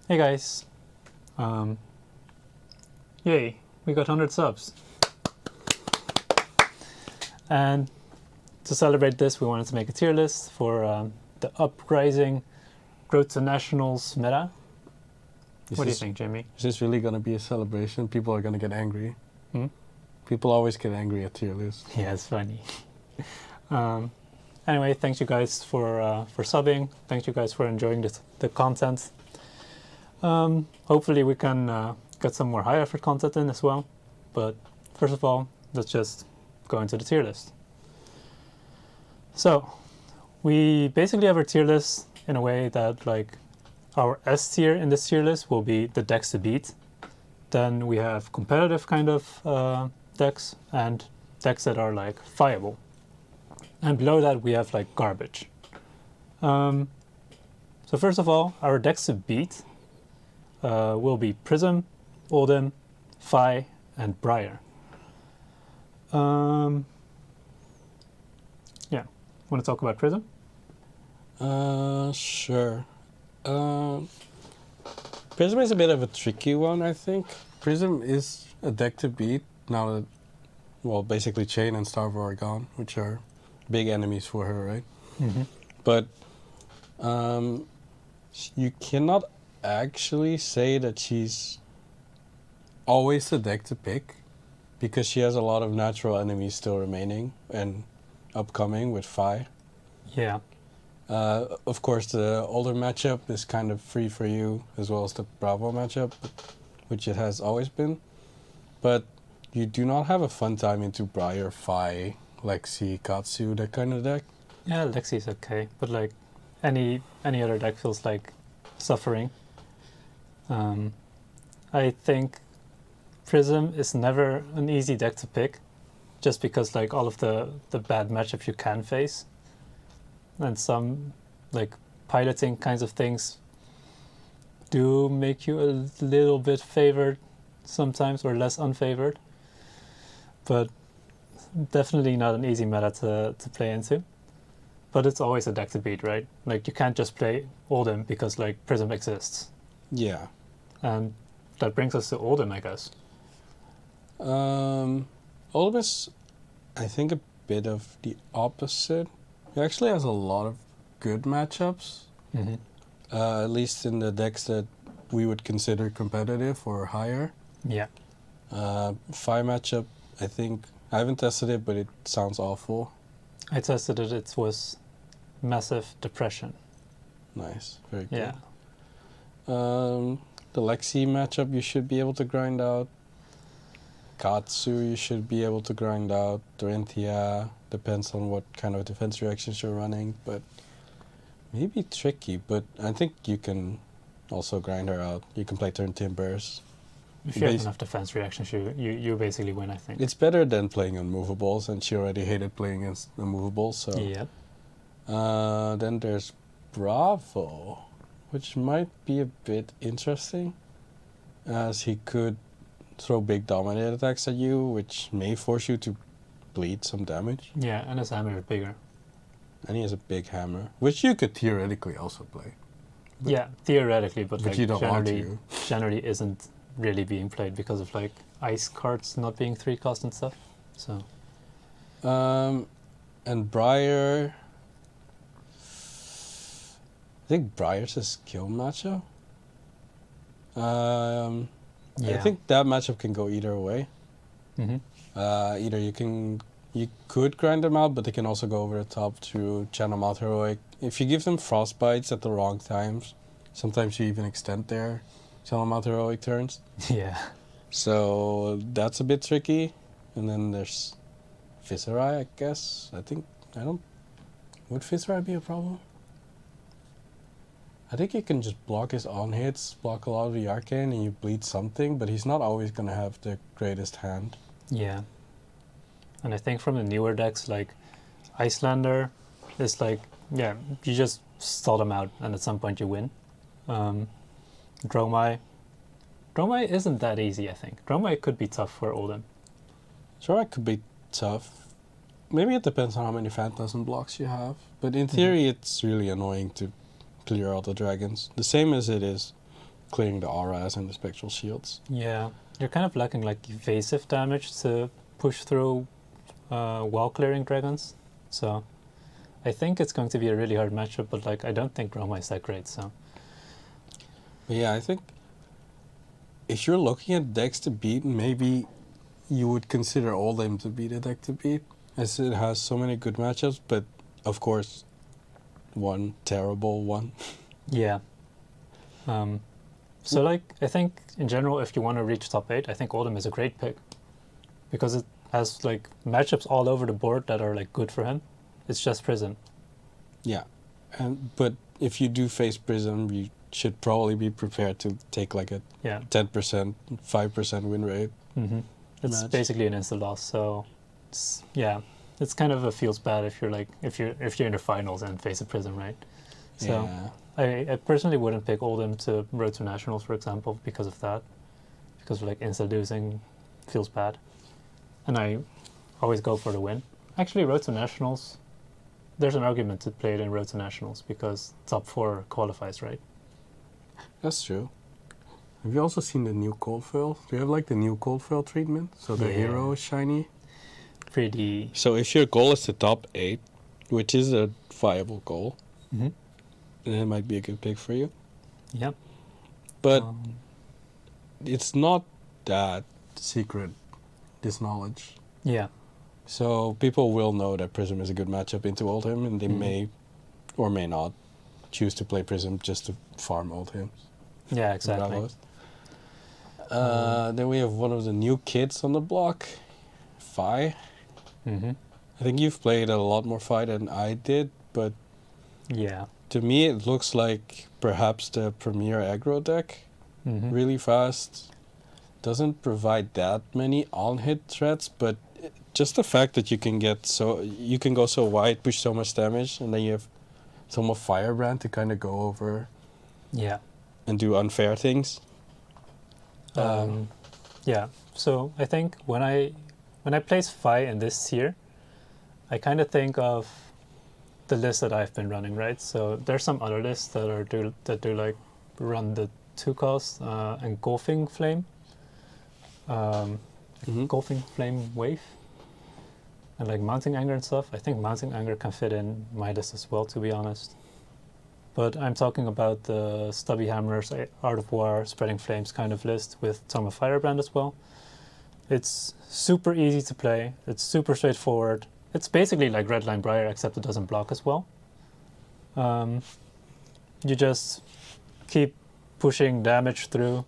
Hey guys. Yay, we got 100 subs. And to celebrate this, we wanted to make a tier list for the Uprising Growth to Nationals meta. What do you think, Jimmy? Is this really going to be a celebration? People are going to get angry. Hmm? People always get angry at tier lists. Yeah, it's funny. Anyway, thanks you guys for subbing. Thanks you guys for enjoying the content. Hopefully we can get some more high effort content in as well. But first of all, let's just go into the tier list. So we basically have our tier list in a way that like our S tier in this tier list will be the decks to beat. Then we have competitive kind of decks and decks that are like viable. And below that we have like garbage. So first of all, our decks to beat will be Prism, Oldhim, Vi, and Briar. Yeah, want to talk about Prism? Sure. Prism is a bit of a tricky one, I think. Prism is a deck to beat now that, well, basically Chain and Starve are gone, which are big enemies for her, right? Mm-hmm. But you cannot actually say that she's always the deck to pick because she has a lot of natural enemies still remaining and upcoming with Vi. Yeah. Of course, the older matchup is kind of free for you, as well as the Bravo matchup, which it has always been. But you do not have a fun time into Briar, Vi, Lexi, Katsu, that kind of deck. Yeah, Lexi's okay, but like any other deck feels like suffering. I think Prism is never an easy deck to pick, just because like all of the bad matchups you can face, and some like piloting kinds of things do make you a little bit favored sometimes, or less unfavored. But definitely not an easy meta to play into. But it's always a deck to beat, right? Like you can't just play Oldhim because like Prism exists. Yeah. And that brings us to Oldhim, I guess. Oldhim is, I think, a bit of the opposite. He actually has a lot of good matchups, Mm-hmm. at least in the decks that we would consider competitive or higher. Yeah. Vi matchup, I think, I haven't tested it, but it sounds awful. I tested it. It was massive depression. Nice, very good. Yeah. The Lexi matchup you should be able to grind out. Katsu you should be able to grind out. Dorinthea, depends on what kind of defense reactions you're running, but maybe tricky, but I think you can also grind her out. You can play turn Timbers. If you have enough defense reactions, you basically win, I think. It's better than playing unmovables, and she already hated playing against unmovables, so... Yep. Then there's Bravo, which might be a bit interesting, as he could throw big dominate attacks at you, which may force you to bleed some damage. Yeah, and his hammer is bigger. And he has a big hammer, which you could theoretically also play. But yeah, theoretically, but like you don't want to. Generally isn't really being played because of like ice cards not being 3-cost and stuff. So. And Briar... I think Briar's a skill matchup. Yeah. I think that matchup can go either way. Mm-hmm. Either you could grind them out, but they can also go over the top to channel Mouth Heroic. If you give them frostbites at the wrong times, sometimes you even extend their channel Mouth Heroic turns. Yeah. So that's a bit tricky. And then there's Viserai, I guess. Would Viserai be a problem? I think you can just block his on hits, block a lot of the arcane, and you bleed something, but he's not always going to have the greatest hand. Yeah. And I think from the newer decks, like Iyslander is like, yeah, you just stall them out and at some point you win. Dromai isn't that easy, I think. Dromai could be tough for Oldhim. Dromai could be tough. Maybe it depends on how many Phantasm blocks you have, but in theory it's really annoying to clear all the dragons. The same as it is clearing the auras and the spectral shields. Yeah, you're kind of lacking like evasive damage to push through wall clearing dragons. So I think it's going to be a really hard matchup, but like I don't think Dromai is that great. So But yeah, I think if you're looking at decks to beat, maybe you would consider Oldhim to be the deck to beat, as it has so many good matchups, but of course, one terrible one. yeah. So like I think in general, if you want to reach top 8, I think Oldhim is a great pick because it has like matchups all over the board that are like good for him. It's just Prism. Yeah, but if you do face Prism, you should probably be prepared to take like a 10%, 5% win rate. Mm-hmm. It's match. basically an instant loss. So it's kind of feels bad if you're like if you're in the finals and face a Prism, right? So I personally wouldn't pick Oldhim to Road to Nationals, for example, because of that. Because like instant losing feels bad, and I always go for the win. Actually, Road to Nationals, there's an argument to play it in Road to Nationals because top 4 qualifies, right? That's true. Have you also seen the new cold foil? Do you have like the new cold foil treatment? So the hero is shiny? Pretty. So if your goal is the top 8, which is a viable goal, then it might be a good pick for you. Yep. But it's not that secret, this knowledge. Yeah. So people will know that Prism is a good matchup into Oldhim, and they may or may not choose to play Prism just to farm Oldhim. Yeah, exactly. Then we have one of the new kids on the block, Fi. I think you've played a lot more Fi than I did, but to me it looks like perhaps the premier aggro deck. Really fast. Doesn't provide that many on-hit threats, but just the fact that you can go so wide, push so much damage, and then you have some of Firebrand to kind of go over and do unfair things. So I think when I place Fi in this tier, I kind of think of the list that I've been running, right? So there's some other lists that do like run the 2-cost engulfing flame, engulfing flame wave, and like mounting anger and stuff. I think mounting anger can fit in my list as well, to be honest. But I'm talking about the Stubby Hammers, Art of War, Spreading Flames kind of list with Tome of Firebrand as well. It's super easy to play. It's super straightforward. It's basically like Redline Briar, except it doesn't block as well. You just keep pushing damage through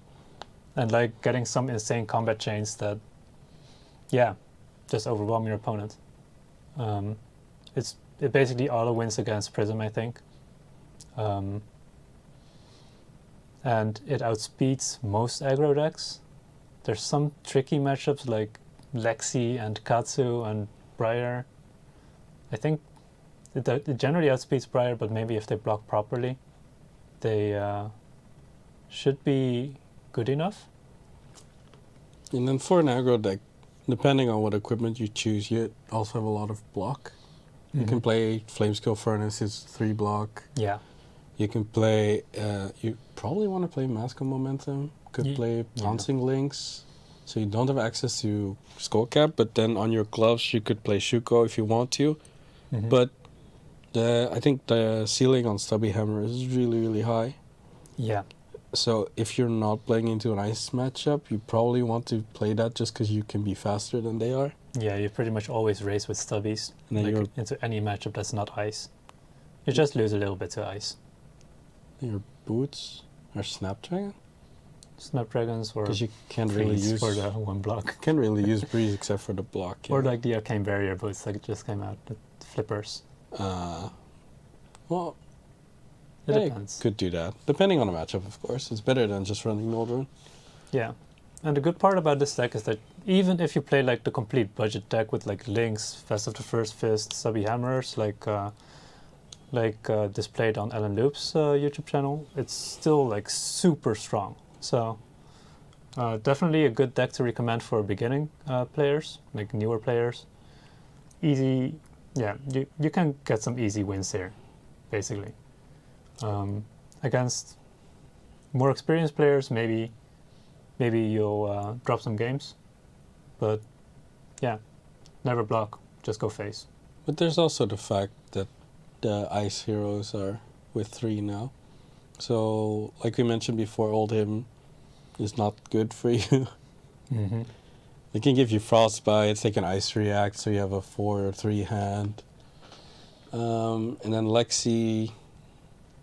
and like getting some insane combat chains that, just overwhelm your opponent. It basically auto wins against Prism, I think. And it outspeeds most aggro decks. There's some tricky matchups like Lexi and Katsu and Briar. I think it generally outspeeds Briar, but maybe if they block properly, they should be good enough. And then for an aggro deck, depending on what equipment you choose, you also have a lot of block. You can play Flamescale Furnace, it's 3 block. Yeah. You can play, you probably want to play Mask of Momentum. Could play Pouncing Links. So you don't have access to Skullcap, but then on your gloves you could play Shuko if you want to. But I think the ceiling on Stubby Hammer is really, really high. Yeah. So if you're not playing into an ice matchup, you probably want to play that just because you can be faster than they are. Yeah, you pretty much always race with Stubbies And then into any matchup that's not ice. You just lose a little bit to ice. Your boots are Snapdragon? Snapdragons or because you can't really use for the 1 block. Can't really use Breeze except for the block. Or like the Arcane Barrier boots that just came out, the flippers. Well, it depends. Could do that, depending on the matchup, of course. It's better than just running Nordrun. Yeah, and the good part about this deck is that even if you play like the complete budget deck with like Lynx, Fest of the First Fist, Subby Hammers, like displayed on Ellen Loop's YouTube channel, it's still like super strong. So definitely a good deck to recommend for beginning players, like newer players. Easy, yeah, you can get some easy wins here, basically. Against more experienced players, maybe you'll drop some games, but yeah, never block, just go face. But there's also the fact that the ice heroes are with 3 now. So, like we mentioned before, Oldhim is not good for you. Mm-hmm. They can give you frostbite, they can ice react, so you have a 4 or 3 hand. And then Lexi,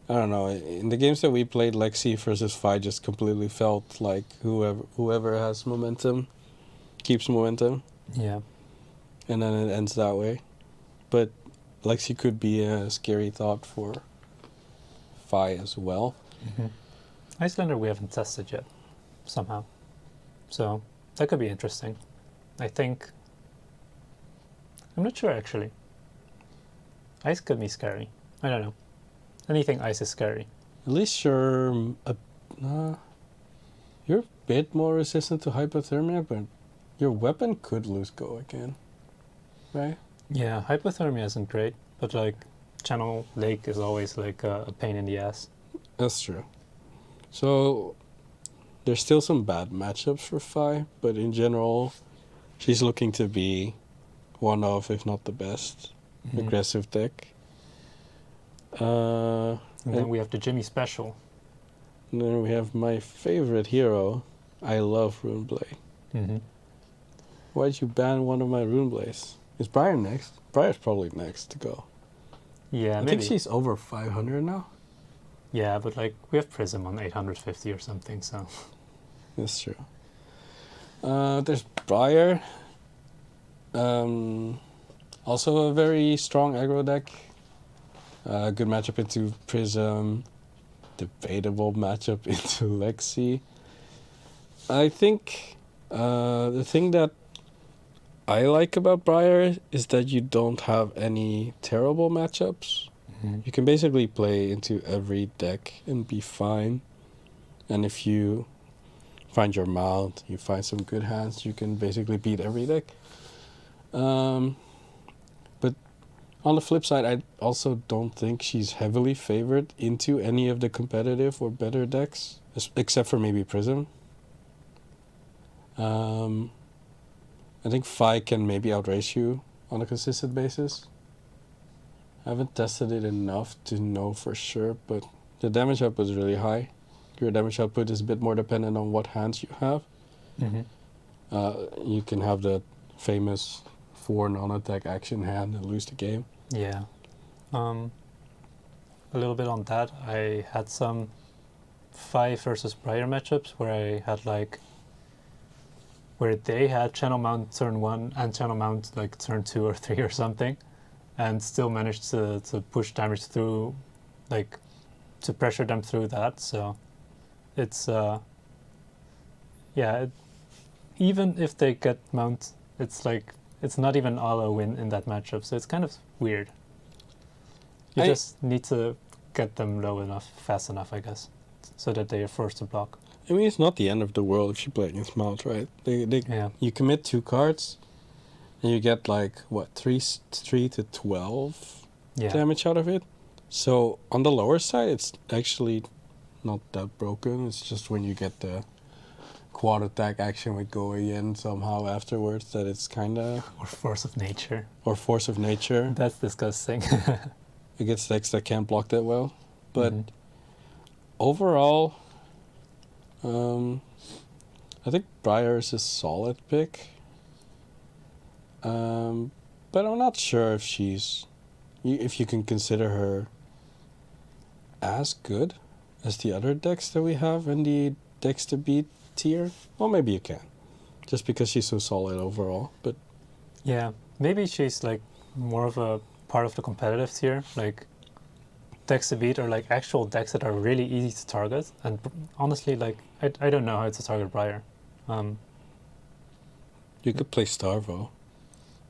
I don't know, in the games that we played, Lexi versus Vi just completely felt like whoever has momentum keeps momentum. Yeah. And then it ends that way. But Lexi could be a scary thought for Vi as well. Mm-hmm. Iyslander we haven't tested yet, somehow. So that could be interesting. I think... I'm not sure, actually. Ice could be scary. I don't know. Anything ice is scary. At least you're a bit more resistant to hypothermia, but your weapon could lose go again, right? Yeah, hypothermia isn't great, but like Channel Lake is always like a pain in the ass. That's true. So there's still some bad matchups for Vi, but in general, she's looking to be one of, if not the best, aggressive deck. And then we have the Jimmy special. And then we have my favorite hero. I love Runeblade. Mm-hmm. Why'd you ban one of my Runeblaze? Is Briar next? Briar's probably next to go. Yeah, I maybe. think she's over 500 now. Yeah, but like we have Prism on 850 or something, so. That's true. There's Briar. Also a very strong aggro deck. Good matchup into Prism. Debatable matchup into Lexi. I think the thing that I like about Briar is that you don't have any terrible matchups. Mm-hmm. You can basically play into every deck and be fine. And if you find your mount, you find some good hands, you can basically beat every deck. But on the flip side, I also don't think she's heavily favored into any of the competitive or better decks, except for maybe Prism. I think Vi can maybe outrace you on a consistent basis. I haven't tested it enough to know for sure, but the damage output is really high. Your damage output is a bit more dependent on what hands you have. Mm-hmm. You can have the famous 4 non-attack action hand and lose the game. Yeah. A little bit on that, I had some Vi versus Briar matchups where I had like where they had Channel Mount turn 1 and Channel Mount like turn 2 or 3 or something, and still managed to push damage through, like to pressure them through that. So it's even if they get Mount, it's like it's not even all a win in that matchup, so it's kind of weird. You just need to get them low enough, fast enough, I guess, so that they are forced to block. I mean, it's not the end of the world if you play against Mount, right? Yeah. You commit 2 cards, and you get like, what, 3 to 12 damage out of it? So on the lower side, it's actually not that broken. It's just when you get the quad attack action with Go again somehow afterwards that it's kind of... Or Force of Nature. Or Force of Nature. That's disgusting. Against decks that can't block that well. But overall... I think Briar is a solid pick. But I'm not sure if if you can consider her as good as the other decks that we have in the decks to beat tier. Well, maybe you can, just because she's so solid overall. But yeah, maybe she's like more of a part of the competitive tier, like decks to beat are like actual decks that are really easy to target. And honestly, like I don't know how to target Briar. You could play Starvo.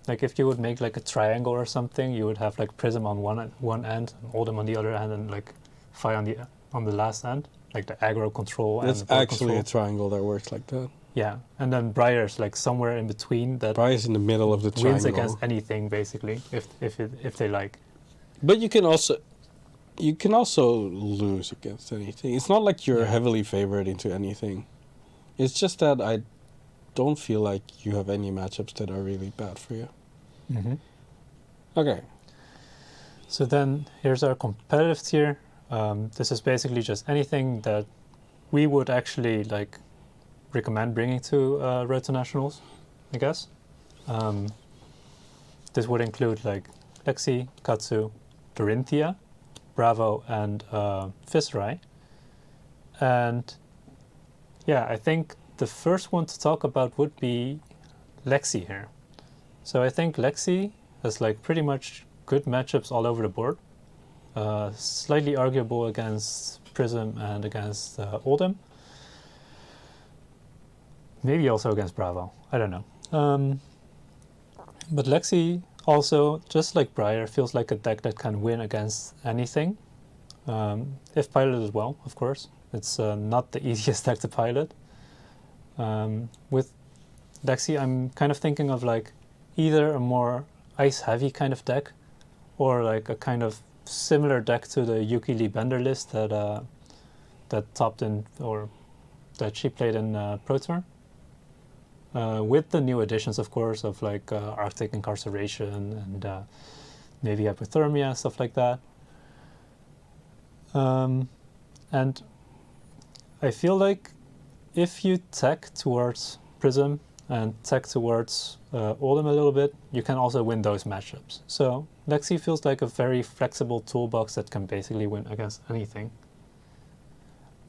Like if you would make like a triangle or something, you would have like Prism on one end, and Oldhim on the other end, and like Vi on the last end, like the aggro control. That's and the actually control. a triangle that works like that. Yeah, and then Briar's like somewhere in between that. Briar's in the middle of the triangle. Wins against anything basically, if they like. But you can also, you can also lose against anything. It's not like you're Yeah. heavily favored into anything. It's just that I don't feel like you have any matchups that are really bad for you. Mm-hmm. Okay. So then here's our competitive tier. This is basically just anything that we would actually like recommend bringing to Road to Nationals, I guess. This would include like Lexi, Katsu, Dorinthea, Bravo, and Viserai. And yeah, I think the first one to talk about would be Lexi here. So I think Lexi has like pretty much good matchups all over the board. Slightly arguable against Prism and against Oldhim. Maybe also against Bravo. I don't know. But Lexi also, just like Briar, feels like a deck that can win against anything. If piloted as well, of course. It's not the easiest deck to pilot. With Lexi, I'm kind of thinking of like either a more ice-heavy kind of deck or like a kind of similar deck to the Yuki Lee Bender list that topped in, or that she played in Pro Tour. With the new additions, of course, of like Arctic Incarceration and maybe Hypothermia, stuff like that. And I feel like if you tech towards Prism and tech towards Oldhim a little bit, you can also win those matchups. So Lexi feels like a very flexible toolbox that can basically win against anything.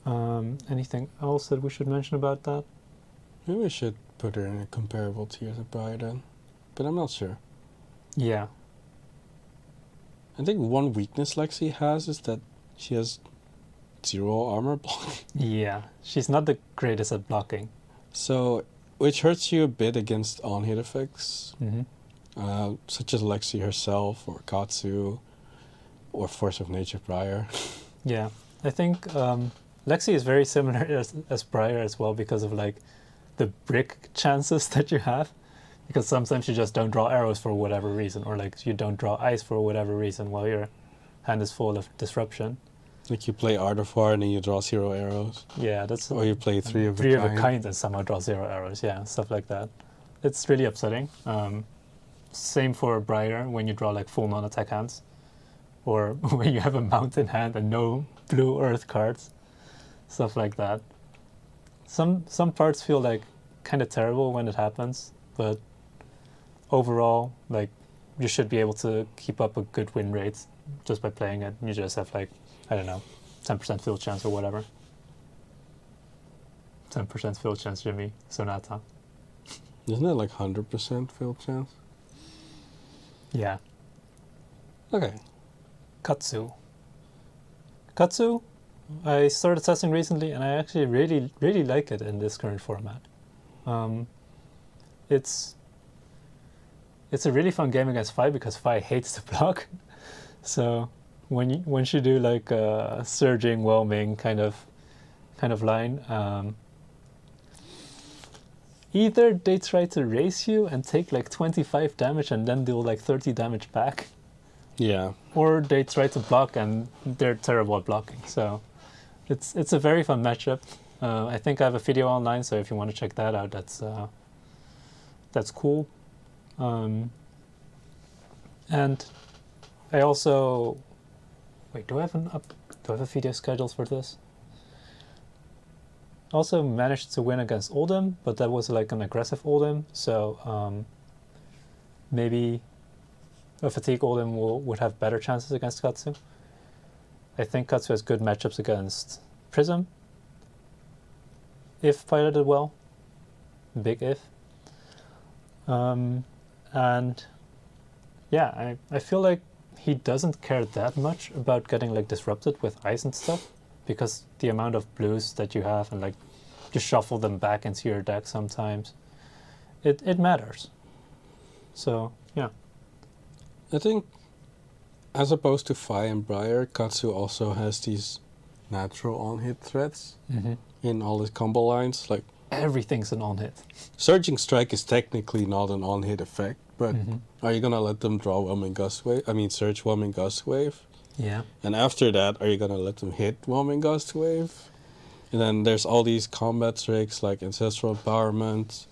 Anything else that we should mention about that? Maybe we should put her in a comparable tier to Briar then. But I'm not sure. Yeah. I think one weakness Lexi has is that she has 0 armor block. Yeah. She's not the greatest at blocking. So, which hurts you a bit against on-hit effects, such as Lexi herself, or Katsu, or Force of Nature Briar. Yeah. I think Lexi is very similar as Briar as well because of like the brick chances that you have. Because sometimes you just don't draw arrows for whatever reason, or like you don't draw ice for whatever reason while your hand is full of disruption. Like you play Art of War and then you draw 0 arrows. Yeah, that's... Or you play 3 of a kind. 3 of a kind and somehow draw 0 arrows, yeah, stuff like that. It's really upsetting. Same for Briar when you draw like full non-attack hands. Or when you have a mountain hand and no blue earth cards. Stuff like that. Some parts feel like kind of terrible when it happens, but overall, like, you should be able to keep up a good win rate just by playing it. You just have like, I don't know, 10% field chance or whatever. 10% field chance, Jimmy. Sonata. Isn't it like 100% field chance? Yeah. Okay. Katsu. Katsu, I started testing recently and I actually really like it in this current format. It's a really fun game against Fi because Fi hates to block. So once you do like a surging, whelming kind of line, either they try to race you and take like 25 damage and then deal like 30 damage back. Yeah. Or they try to block and they're terrible at blocking. So it's a very fun matchup. I think I have a video online, so if you want to check that out, that's cool. And I also do I have a video scheduled for this? Also managed to win against Oldhim, but that was like an aggressive Oldhim, so maybe a fatigue Oldhim would have better chances against Katsu. I think Katsu has good matchups against Prism, if piloted well. Big if. And yeah, I feel like he doesn't care that much about getting like disrupted with ice and stuff, because the amount of blues that you have and like you shuffle them back into your deck sometimes, it matters. So yeah. I think as opposed to Fi and Briar, Katsu also has these natural on-hit threats in all his combo lines. Like everything's an on-hit. Surging Strike is technically not an on-hit effect, but are you gonna let them draw Whelming Gust Wave? I mean, Surge Whelming Gust Wave? Yeah. And after that, are you gonna let them hit Whelming Gust Wave? And then there's all these combat tricks like Ancestral Empowerment,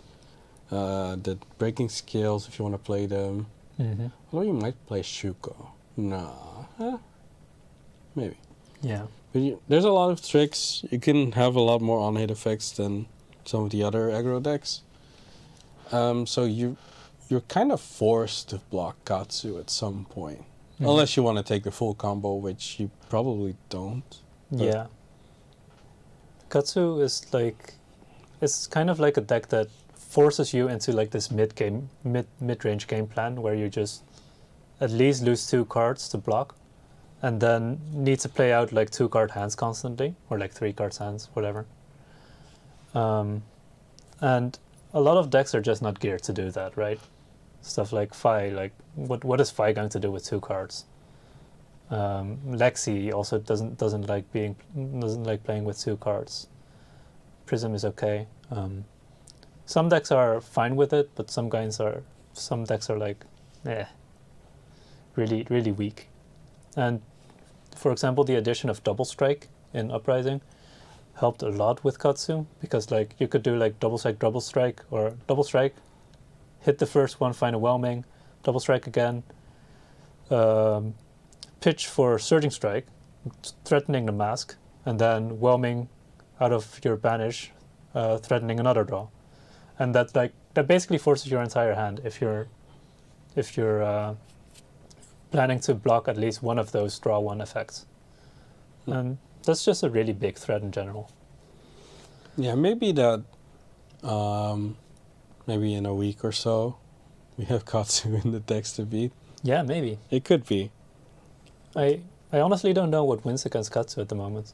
the Breaking Skills if you want to play them. Mm-hmm. Although you might play Shuko. Nah. Maybe. Yeah. But there's a lot of tricks. You can have a lot more on-hit effects than some of the other aggro decks. So you're kind of forced to block Katsu at some point. Mhm. Unless you want to take the full combo, which you probably don't. Yeah. Katsu is like, it's kind of like a deck that forces you into like this mid-range game plan where you just at least lose 2 cards to block, and then need to play out like 2-card hands constantly, or like 3-card hands, whatever. And a lot of decks are just not geared to do that, right? Stuff like Fi, like what is Fi going to do with 2 cards? Lexi also doesn't like playing with 2 cards. Prism is okay. Some decks are fine with it, but some decks are like, really really weak. And for example, the addition of Double Strike in Uprising helped a lot with Katsu, because like you could do like double strike, or double strike, hit the first one, find a Whelming, double strike again, pitch for Surging Strike, threatening the mask, and then Whelming out of your banish, threatening another draw. And that basically forces your entire hand if you're planning to block at least one of those draw 1 effects. And that's just a really big threat in general. Yeah, maybe that. Maybe in a week or so, we have Katsu in the decks to beat. Yeah, maybe. It could be. I honestly don't know what wins against Katsu at the moment.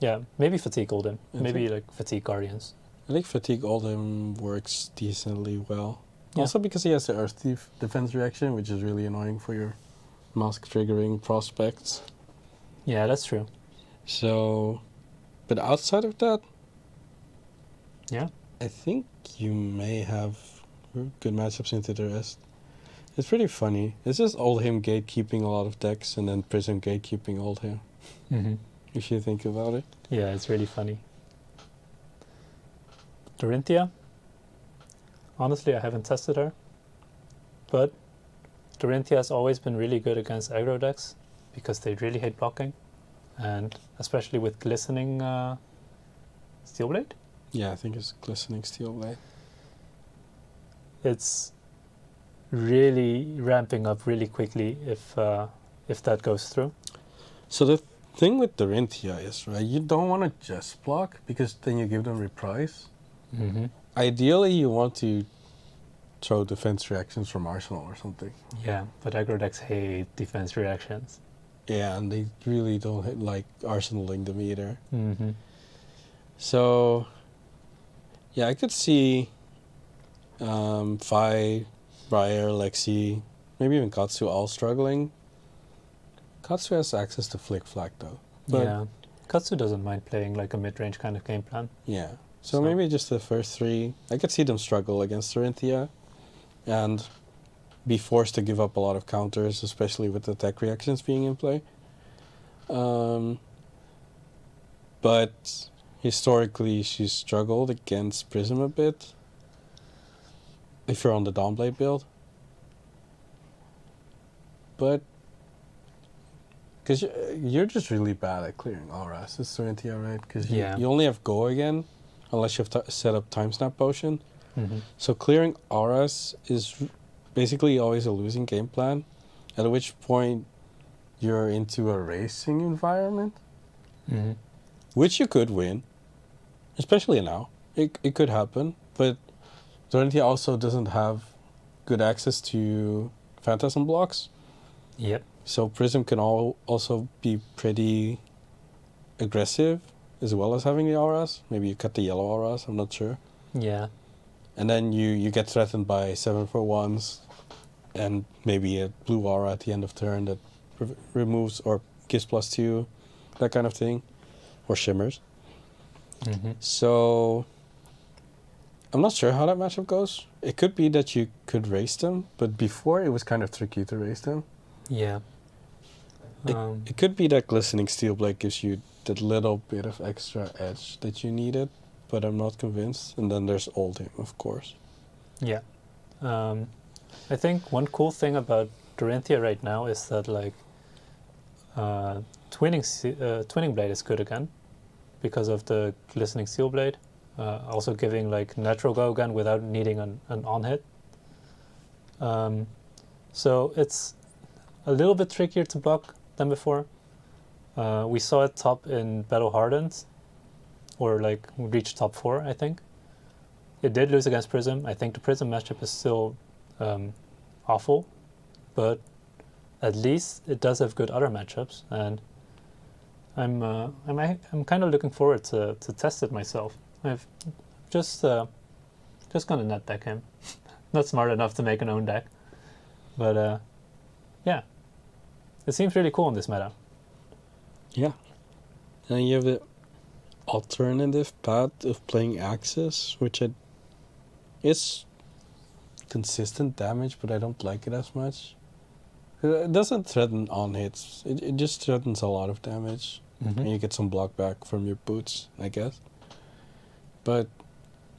Yeah, maybe Fatigue Oldhim. Maybe like Fatigue Guardians. I think Fatigue Oldhim works decently well. Yeah. Also because he has the Earth Thief defense reaction, which is really annoying for your mask triggering prospects. Yeah, that's true. So, but outside of that, yeah, I think you may have good matchups into the rest. It's pretty funny. It's just Oldhim gatekeeping a lot of decks, and then Prism gatekeeping Oldhim. Mm-hmm. If you think about it. Yeah, it's really funny. Dorinthea. Honestly, I haven't tested her, but Dorinthea has always been really good against aggro decks because they really hate blocking, and especially with Glistening Steelblade. Yeah, I think it's Glistening Steelblade. It's really ramping up really quickly if that goes through. So the thing with Dorinthea is, right, you don't want to just block because then you give them reprise. Mm-hmm. Ideally, you want to throw defense reactions from Arsenal or something. Yeah, but aggro decks hate defense reactions. Yeah, and they really don't like arsenaling them either. Mm-hmm. So, yeah, I could see Fi, Briar, Lexi, maybe even Katsu all struggling. Katsu has access to Flick Flag though. But yeah, Katsu doesn't mind playing like a mid-range kind of game plan. yeah, so maybe just the first 3. I could see them struggle against Dorinthea and be forced to give up a lot of counters, especially with the tech reactions being in play. But historically, she's struggled against Prism a bit. If you're on the Dawnblade build. But because you're just really bad at clearing auras. It's Dorinthea, right? Because you only have Go again, unless you have set up Time Snap Potion. Mm-hmm. So clearing auras is basically always a losing game plan, at which point you're into a racing environment, Mm-hmm. which you could win, especially now. It could happen, but Dorinthea also doesn't have good access to Phantasm blocks. Yep. So Prism can also be pretty aggressive, as well as having the auras. Maybe you cut the yellow auras, I'm not sure. Yeah. And then you get threatened by 7-for-1s, and maybe a blue aura at the end of turn that removes or gives +2, that kind of thing, or shimmers. Mm-hmm. So I'm not sure how that matchup goes. It could be that you could race them, but before it was kind of tricky to race them. Yeah. It could be that Glistening Steelblade gives you that little bit of extra edge that you needed, but I'm not convinced. And then there's Oldhim, of course. Yeah. I think one cool thing about Dorinthea right now is that like Twinning Blade is good again because of the Glistening Steel Blade. Also giving like natural go again without needing an on hit. So it's a little bit trickier to block than before. We saw it top in Battle Hardened, or like reach top 4, I think. It did lose against Prism. I think the Prism matchup is still awful, but at least it does have good other matchups, and I'm kind of looking forward to test it myself. I've just gonna net deck him. Not smart enough to make an own deck, but yeah, it seems really cool in this meta. Yeah, and you have the alternative path of playing Axis, which it's consistent damage, but I don't like it as much. It doesn't threaten on hits. It just threatens a lot of damage, and you get some block back from your boots, I guess. But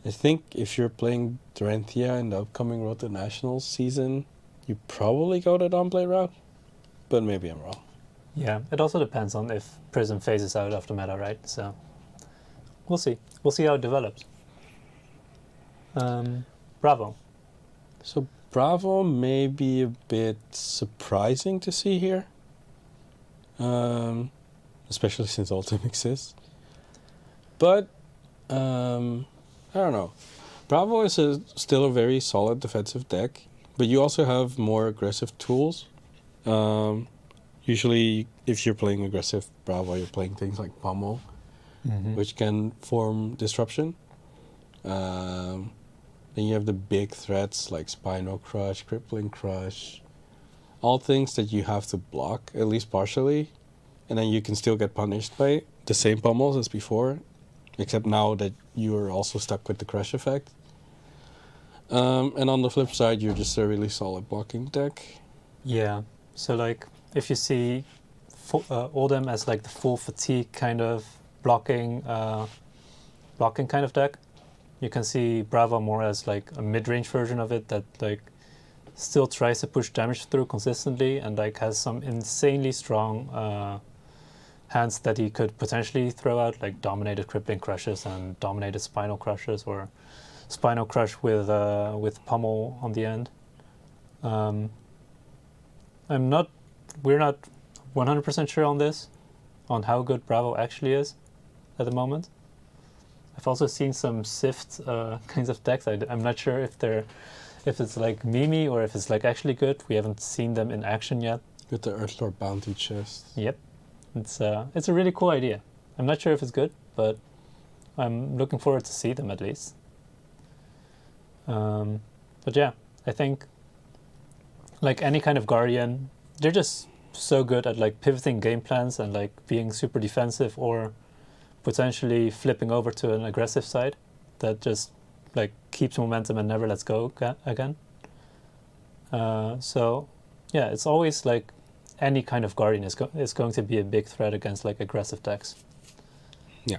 I think if you're playing Dorinthea in the upcoming Road to Nationals season, you probably go the Downplay route, but maybe I'm wrong. Yeah, it also depends on if Prism phases out of the meta, right? So we'll see. We'll see how it develops. Bravo. So Bravo may be a bit surprising to see here, especially since Oldhim exists. But I don't know. Bravo is still a very solid defensive deck, but you also have more aggressive tools. Usually, if you're playing aggressive Bravo, you're playing things like Pummel, which can form disruption. Then you have the big threats like Spinal Crush, Crippling Crush, all things that you have to block, at least partially, and then you can still get punished by the same pummels as before, except now that you are also stuck with the Crush effect. And on the flip side, you're just a really solid blocking deck. Yeah, so like if you see Oldhim as like the full fatigue kind of blocking kind of deck, you can see Bravo more as like a mid-range version of it that like still tries to push damage through consistently and like has some insanely strong hands that he could potentially throw out, like dominated Crippling Crushes and dominated Spinal Crushes, or Spinal Crush with Pummel on the end. We're not 100% sure on this, on how good Bravo actually is at the moment. I've also seen some Sift kinds of decks. I'm not sure if it's like meme or if it's like actually good. We haven't seen them in action yet. With the Earthlord Bounty chest. Yep, it's a really cool idea. I'm not sure if it's good, but I'm looking forward to see them at least. But yeah, I think like any kind of Guardian, they're just so good at like pivoting game plans and like being super defensive or potentially flipping over to an aggressive side that just like keeps momentum and never lets go again. So yeah, it's always like any kind of Guardian is going to be a big threat against like aggressive decks. Yeah.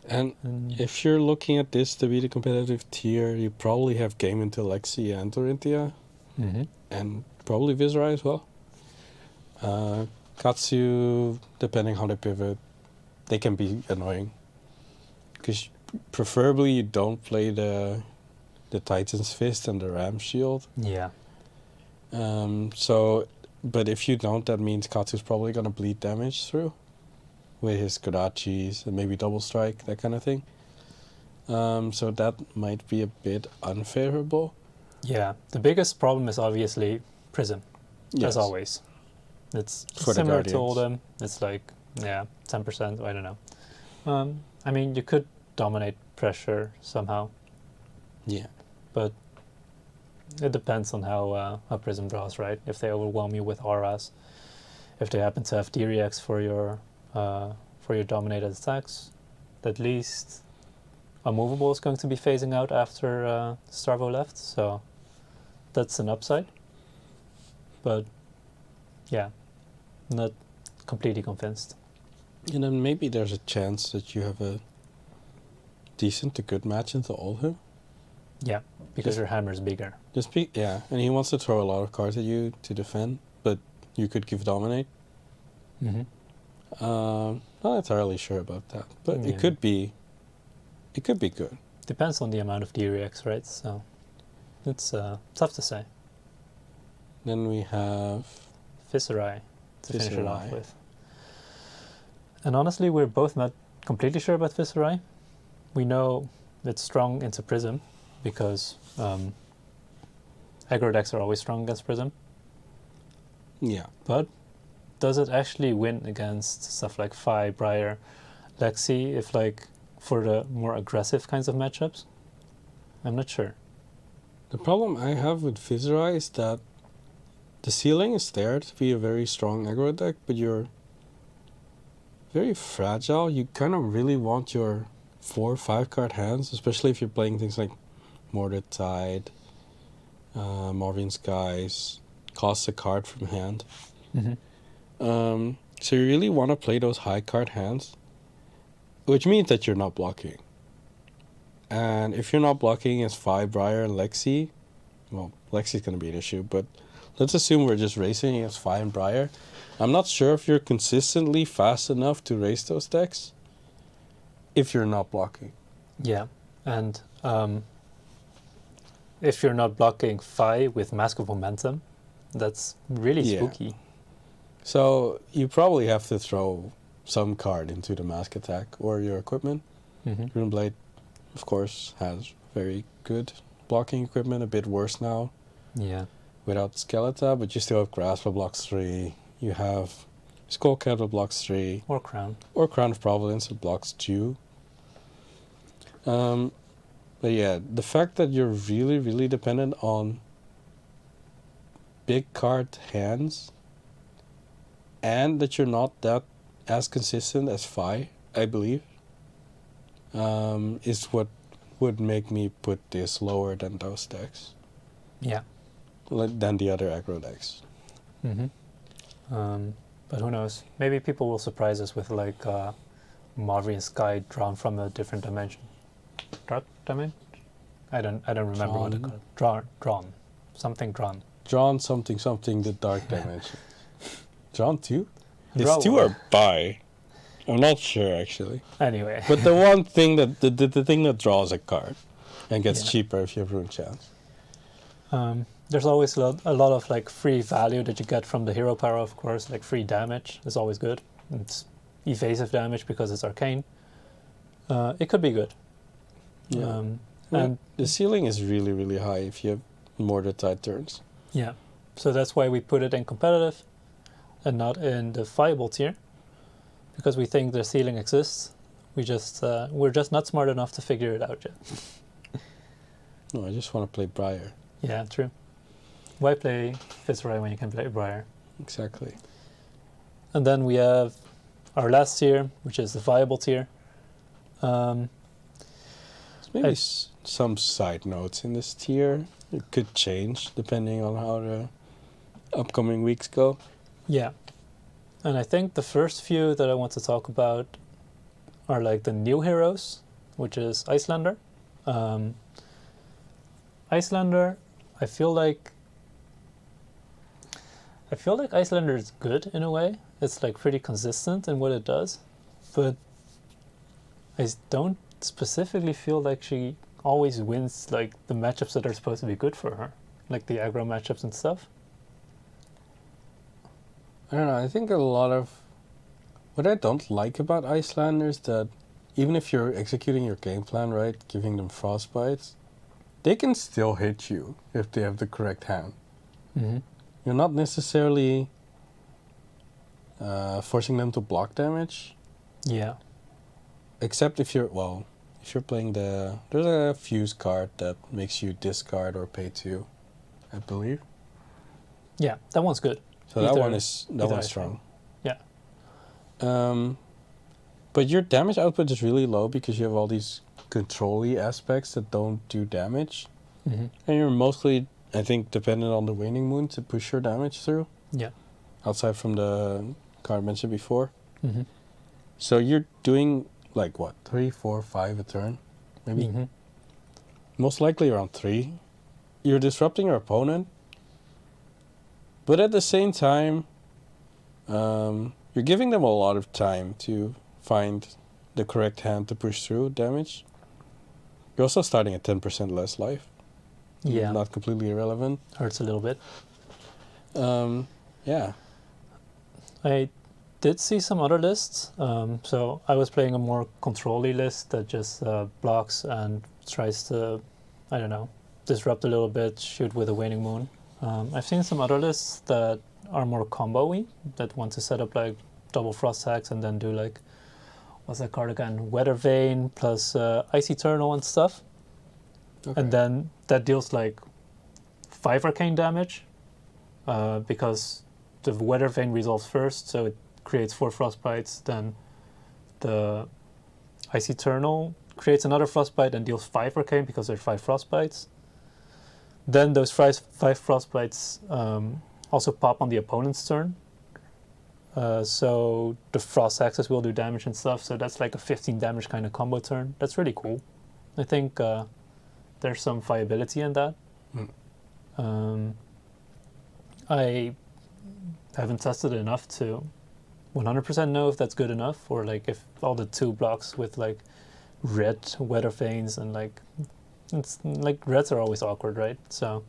And if you're looking at this to be the competitive tier, you probably have game into Lexi and Dorinthea, and probably Viserai as well. Katsu, depending how they pivot, they can be annoying. Because preferably you don't play the Titan's Fist and the Ram Shield. Yeah. But if you don't, that means Katsu's probably going to bleed damage through with his Kodachis and maybe Double Strike, that kind of thing. So that might be a bit unfavorable. Yeah, the biggest problem is obviously Prism, as always. It's for similar to Oldhim. It's like, 10%, I don't know. I mean, you could dominate pressure somehow. Yeah. But it depends on how Prism draws, right? If they overwhelm you with auras, if they happen to have D-Reacts for your dominated attacks, at least Unmovable is going to be phasing out after Starvo left, so that's an upside. But yeah, not completely convinced. And then maybe there's a chance that you have a decent to good match into Oldhim. Yeah, because your hammer's bigger. Yeah, and he wants to throw a lot of cards at you to defend, but you could give dominate. Mm-hmm. Not entirely sure about that, but Yeah. it could be good. Depends on the amount of DRX, right? So it's tough to say. Then we have Viserai to finish it off Viserai. with. And honestly, we're both not completely sure about Viserai. We know it's strong into Prism because aggro decks are always strong against Prism. Yeah. But does it actually win against stuff like Fi, Briar, Lexi, if like for the more aggressive kinds of matchups? I'm not sure. The problem I have with Viserai is that the ceiling is there to be a very strong aggro deck, but you're very fragile. You kind of really want your 4 or 5 card hands, especially if you're playing things like Mortar Tide, Marvin Skies, costs a card from hand. Mm-hmm. So you really want to play those high card hands, which means that you're not blocking. And if you're not blocking as Fi, Briar, and Lexi, well, Lexi's going to be an issue, but let's assume we're just racing against Fi and Briar. I'm not sure if you're consistently fast enough to race those decks if you're not blocking. Yeah, and if you're not blocking Fi with Mask of Momentum, that's really spooky. So you probably have to throw some card into the mask attack or your equipment. Mm-hmm. Runeblade, of course, has very good blocking equipment, a bit worse now Yeah. without Skeletor, but you still have Grasp that blocks 3. You have Skullcat that blocks 3. Or Crown. Or Crown of Providence that blocks 2. But yeah, the fact that you're really, really dependent on big card hands and that you're not that as consistent as Fi, I believe, is what would make me put this lower than those decks. Yeah. Than the other aggro decks. Mm-hmm. But who knows? Maybe people will surprise us with like Marvin Sky drawn from a different dimension. Dark dimension? I don't remember what it called. Drawn. Something drawn. Drawn something, the dark dimension. Drawn 2? It's Draw 2 one. or buy. I'm not sure actually. Anyway. But the one thing that the thing that draws a card and gets Yeah. cheaper if you have Rune Chance. There's always a lot of like free value that you get from the hero power, of course. Like free damage is always good. It's evasive damage because it's arcane. It could be good. Yeah. And The ceiling is really, really high if you have Mortar Tide turns. yeah, so that's why we put it in competitive and not in the viable tier, because we think the ceiling exists. We're just not smart enough to figure it out yet. No, I just want to play Briar. Yeah, true. Why play Viserai when you can play Briar? Exactly. And then we have our last tier, which is the viable tier. Maybe some side notes in this tier. It could change depending on how the upcoming weeks go. Yeah. And I think the first few that I want to talk about are like the new heroes, which is Iyslander. Iyslander, I feel like Iyslander is good in a way. It's like pretty consistent in what it does, but I don't specifically feel like she always wins like the matchups that are supposed to be good for her, like the aggro matchups and stuff. I don't know, I think a lot of what I don't like about Iyslander is that even if you're executing your game plan right, giving them frostbites, they can still hit you if they have the correct hand. Mm-hmm. You're not necessarily forcing them to block damage, Yeah. except if you're playing there's a fuse card that makes you discard or pay 2, I believe. Yeah, that one's good. So that one's strong. Yeah. But your damage output is really low because you have all these control-y aspects that don't do damage. Mm-hmm. And you're mostly, I think, dependent on the waning moon to push your damage through. Yeah. Outside from the Kano mentioned before. Mm-hmm. So you're doing like what, 3, 4, 5 a turn, maybe. Mm-hmm. Most likely around 3. You're disrupting your opponent, but at the same time, you're giving them a lot of time to find the correct hand to push through damage. You're also starting at 10% less life. Yeah. Not completely irrelevant. Hurts a little bit. Yeah. I did see some other lists. So I was playing a more control-y list that just blocks and tries to, I don't know, disrupt a little bit, shoot with a waning moon. I've seen some other lists that are more combo-y, that want to set up like double frost hacks and then do like, what's that card again? Weather Vane plus Ice Eternal and stuff. Okay. And then that deals like 5 arcane damage because the Weather Vane resolves first, so it creates 4 frostbites. Then the Ice Eternal creates another frostbite and deals 5 arcane because there's 5 frostbites. Then those 5 frostbites also pop on the opponent's turn. So the frost axes will do damage and stuff. So that's like a 15 damage kind of combo turn. That's really cool. I think there's some viability in that. I haven't tested it enough to 100% know if that's good enough, or like if all the 2 blocks with like red weather veins and like, it's like reds are always awkward, right? So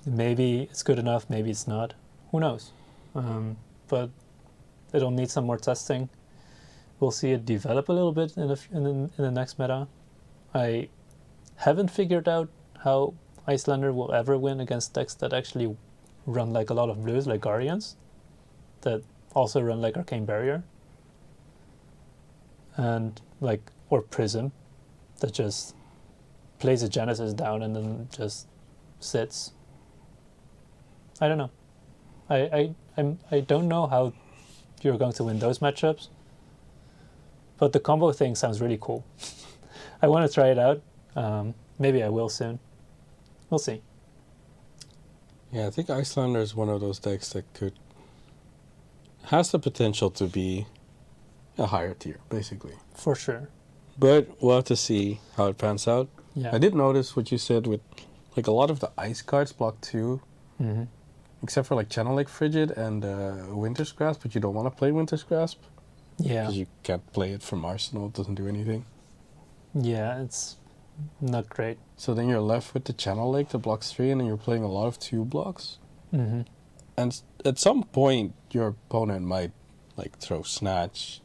maybe it's good enough, maybe it's not. Who knows? But it'll need some more testing. We'll see it develop a little bit in the next meta. I haven't figured out how Iyslander will ever win against decks that actually run like a lot of blues, like Guardians, that also run like Arcane Barrier, and like, or Prism, that just plays a Genesis down and then just sits. I don't know. I don't know how you're going to win those matchups, but the combo thing sounds really cool. I want to try it out. Maybe I will soon. We'll see. Yeah, I think Iyslander is one of those decks that has the potential to be a higher tier, basically. For sure. But we'll have to see how it pans out. Yeah. I did notice what you said with like a lot of the ice cards block 2, except for like Channel Lake Frigid and Winter's Grasp, but you don't want to play Winter's Grasp. Yeah. Because you can't play it from Arsenal, it doesn't do anything. Yeah, it's not great. So then you're left with the Channel Lake that blocks 3, and then you're playing a lot of 2 blocks. And at some point, your opponent might like throw Snatch,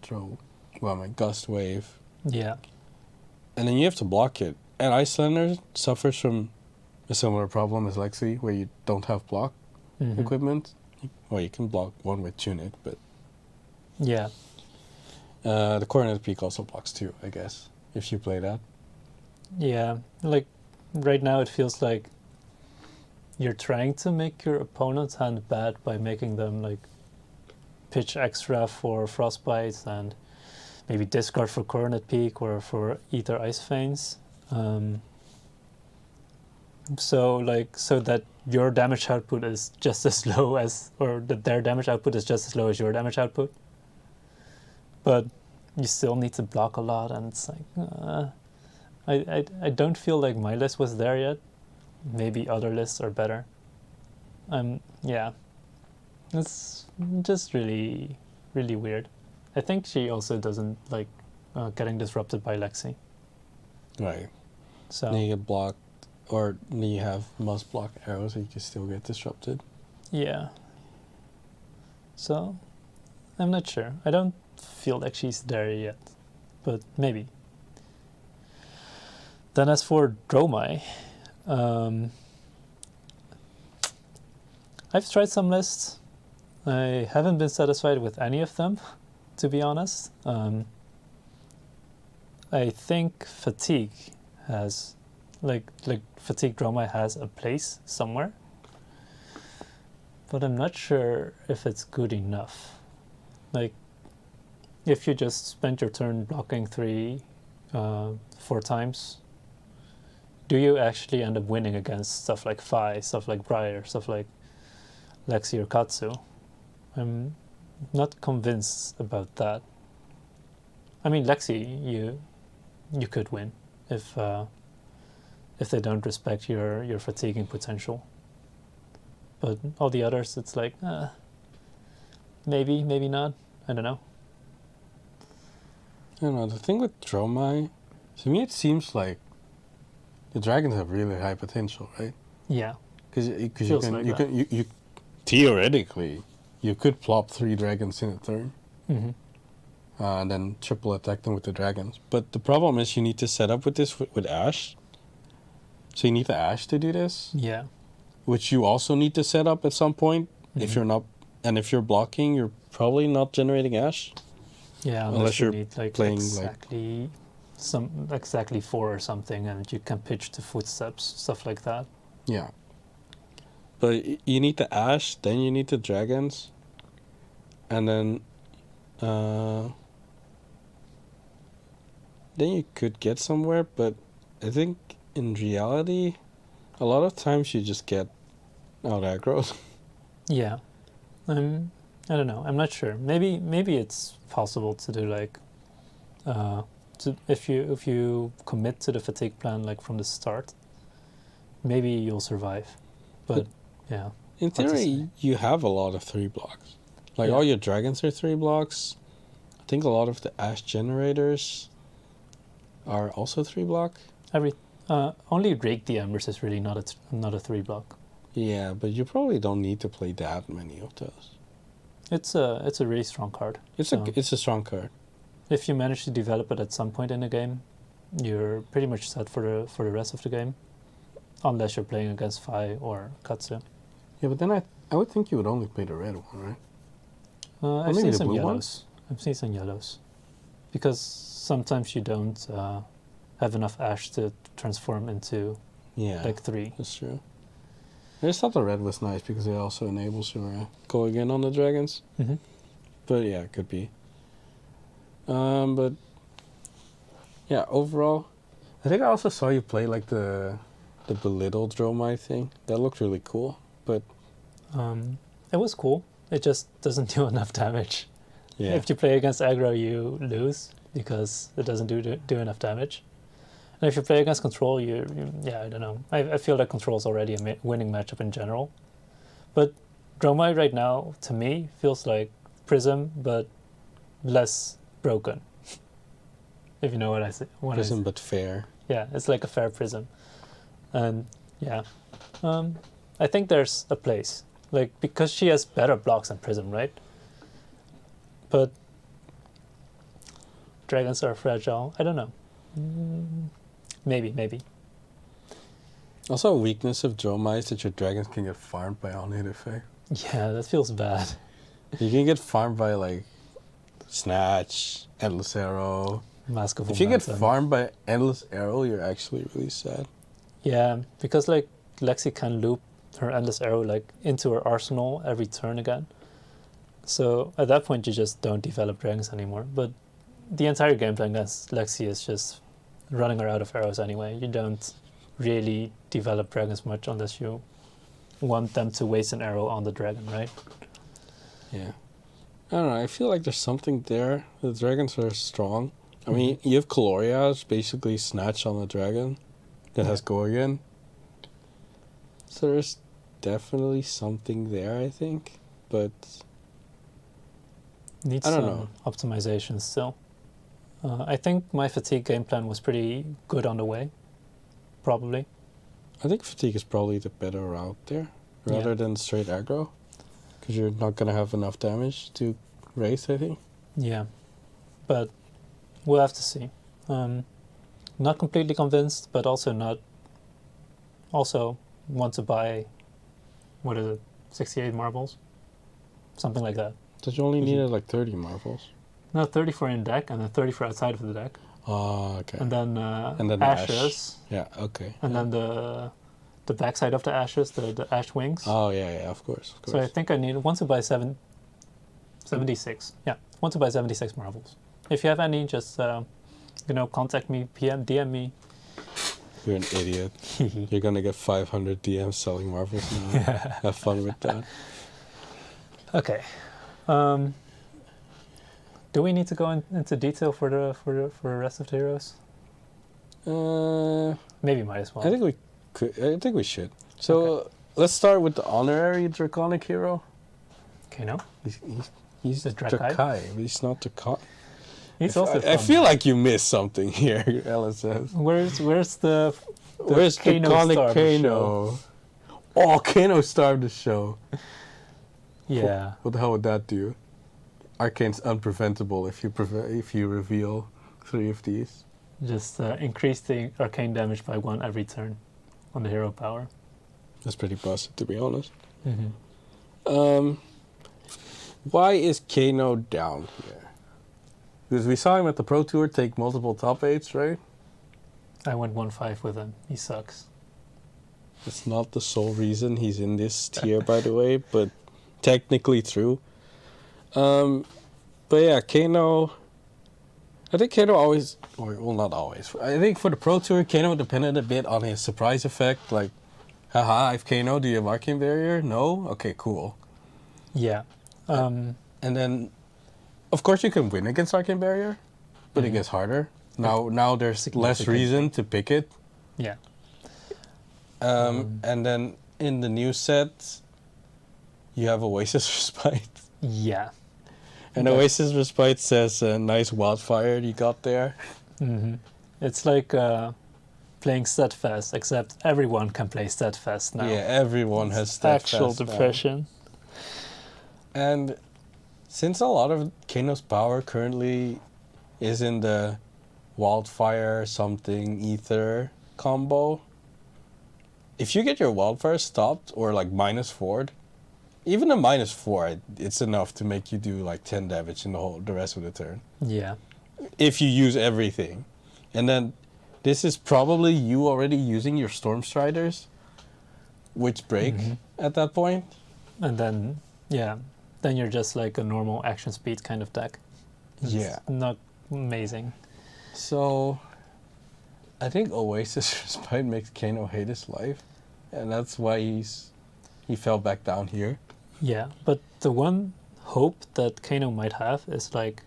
Gust Wave. Yeah. And then you have to block it. And Iyslander suffers from a similar problem as Lexi, where you don't have block equipment. Well, you can block one with Tune It, but... Yeah. The Coronet Peak also blocks 2, I guess, if you play that. Yeah, like right now it feels like you're trying to make your opponent's hand bad by making them like pitch extra for Frostbite and maybe discard for Coronet Peak or for Ether Ice Veins. So that your damage output is just as low as, or that their damage output is just as low as your damage output. But you still need to block a lot, and it's like, I don't feel like my list was there yet. Maybe other lists are better. Yeah, it's just really, really weird. I think she also doesn't like getting disrupted by Lexi. Right. So then you get blocked, or then you have must block arrows, so you can still get disrupted. yeah. So I'm not sure. I don't feel like she's there yet, but maybe. Then as for Dromai, I've tried some lists. I haven't been satisfied with any of them, to be honest. I think Fatigue has, like Fatigue Dromai has a place somewhere, but I'm not sure if it's good enough. Like, if you just spend your turn blocking 4 times, do you actually end up winning against stuff like Fi, stuff like Briar, stuff like Lexi or Katsu? not convinced about that. I mean, Lexi, you could win if they don't respect your fatiguing potential. But all the others, it's like, maybe, maybe not. I don't know. I don't know. The thing with Dromai, to me, it seems like the dragons have really high potential, right? Yeah. Because you theoretically you could plop 3 dragons in a turn, and then triple attack them with the dragons. But the problem is you need to set up with this with Ash. So you need the Ash to do this. Yeah. Which you also need to set up at some point. If you're not, and if you're blocking, you're probably not generating Ash. Yeah, unless you need like playing exactly 4 or something, and you can pitch the footsteps, stuff like that. Yeah. But you need the Ash, then you need the dragons, and then you could get somewhere. But I think in reality, a lot of times you just get out aggroed. Yeah. I don't know. I'm not sure. Maybe it's possible to do like, if you commit to the fatigue plan like from the start, maybe you'll survive. But yeah. In theory, you have a lot of 3 blocks. Like all your dragons are 3 blocks. I think a lot of the Ash generators are also 3 block. Only Rake the Embers is really not a 3 block. Yeah, but you probably don't need to play that many of those. It's a really strong card. It's a strong card. If you manage to develop it at some point in the game, you're pretty much set for the rest of the game, unless you're playing against Fi or Katsu. Yeah, but then I would think you would only play the red one, right? I've seen some yellows. I've seen some yellows, because sometimes you don't have enough Ash to transform into like 3. That's true. I just thought the red was nice because it also enables you go again on the dragons. But yeah, it could be. But yeah, overall, I think I also saw you play like the belittle Dromai thing. That looked really cool. But it was cool. It just doesn't do enough damage. Yeah. If you play against aggro, you lose because it doesn't do enough damage. And if you play against control, I don't know. I feel like control is already a winning matchup in general. But Dromai right now, to me, feels like Prism, but less broken. If you know what I say. Prism, but fair. Yeah, it's like a fair Prism. And yeah, I think there's a place. Like, because she has better blocks than Prism, right? But dragons are fragile. I don't know. Maybe. Also, a weakness of Dromai is that your dragons can get farmed by on-hit effect. Yeah, that feels bad. You can get farmed by like Snatch, Endless Arrow. Mask of If you get farmed by Endless Arrow, you're actually really sad. Yeah, because like Lexi can loop her Endless Arrow like into her arsenal every turn again. So at that point, you just don't develop dragons anymore. But the entire game plan against Lexi is just running her out of arrows anyway. You don't really develop dragons much unless you want them to waste an arrow on the dragon, right? Yeah. I don't know, I feel like there's something there. The dragons are strong. I mean, you have Caloria's basically Snatch on the dragon that has Go Again. So there's definitely something there, I think. But needs some optimization still. I think my fatigue game plan was pretty good on the way, probably. I think fatigue is probably the better route there, rather than straight aggro, because you're not going to have enough damage to race, I think. Yeah, but we'll have to see. Not completely convinced, but also not. Also want to buy, what is it, 68 marbles? Something like that. But you only needed like 30 marbles. No, 34 in deck, and then 34 outside of the deck. Oh, okay. And then ashes. Yeah, okay. And then the backside of the ashes, the ash wings. Oh, yeah, of course. So I think I want to buy 76. Yeah, want to buy 76 marbles. If you have any, just contact me, DM me. You're an idiot. You're gonna get 500 DMs selling marbles now. Have fun with that. Okay. Do we need to go into detail for the rest of the heroes? Maybe might as well. I think we could. I think we should. So let's start with the honorary draconic hero. Kano. He's The Drakai? Drakai. But he's not Drakai. He's also. I feel like you missed something here, Ella says. Where's the Where's Kano draconic star of the Kano? Oh, Kano starved the show. Yeah. What the hell would that do? Arcane's unpreventable if you reveal 3 of these. Just increase the arcane damage by 1 every turn on the hero power. That's pretty busted, to be honest. Mm-hmm. Why is Kano down here? Because we saw him at the Pro Tour take multiple top 8s, right? I went 1-5 with him. He sucks. It's not the sole reason he's in this tier, by the way, but technically true. But yeah, Kano. I think Kano always, well, not always. I think for the Pro Tour, Kano depended a bit on his surprise effect. Like, haha, I have Kano. Do you have Arcane Barrier? No? Okay, cool. Yeah. And then, of course, you can win against Arcane Barrier, but it gets harder. Now there's less reason to pick it. Yeah. And then in the new set, you have Oasis Respite. Yeah. And Oasis Respite says, nice wildfire you got there. Mm-hmm. It's like playing Steadfast, except everyone can play Steadfast now. Yeah, everyone has Steadfast actual now. depression. And since a lot of Kano's power currently is in the wildfire something ether combo, if you get your wildfire stopped or like -4'd, even a -4, it's enough to make you do like 10 damage in the rest of the turn. Yeah. If you use everything. And then this is probably you already using your Storm Striders, which break at that point. And then, yeah, then you're just like a normal action speed kind of deck. It's not amazing. So I think Oasis Respite makes Kano hate his life. And that's why he fell back down here. Yeah, but the one hope that Kano might have is like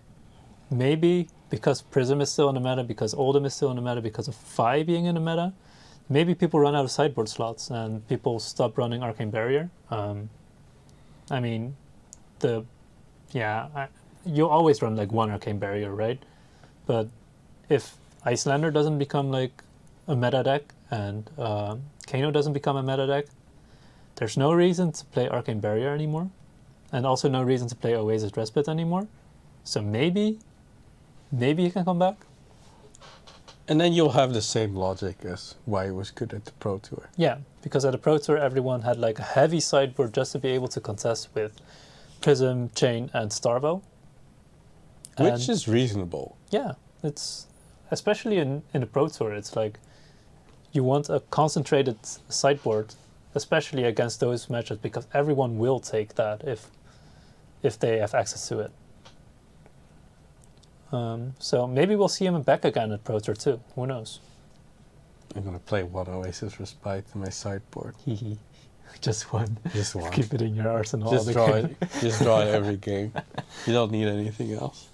maybe because Prism is still in the meta, because Oldhim is still in the meta, because of Phi being in the meta, maybe people run out of sideboard slots and people stop running Arcane Barrier. I mean, you always run like 1 Arcane Barrier, right? But if Iyslander doesn't become like a meta deck and Kano doesn't become a meta deck, there's no reason to play Arcane Barrier anymore, and also no reason to play Oasis Respite anymore. So maybe he can come back. And then you'll have the same logic as why it was good at the Pro Tour. Yeah, because at the Pro Tour, everyone had like a heavy sideboard just to be able to contest with Prism, Chain, and Starvo. Which is reasonable. Yeah, it's especially in the Pro Tour. It's like you want a concentrated sideboard, especially against those matchups, because everyone will take that if they have access to it. So maybe we'll see him back again at Pro Tour too. Who knows? I'm gonna play 1 Oasis Respite in my sideboard. Just one. Just one. Keep it in your arsenal. Just draw it. Just draw it every game. You don't need anything else.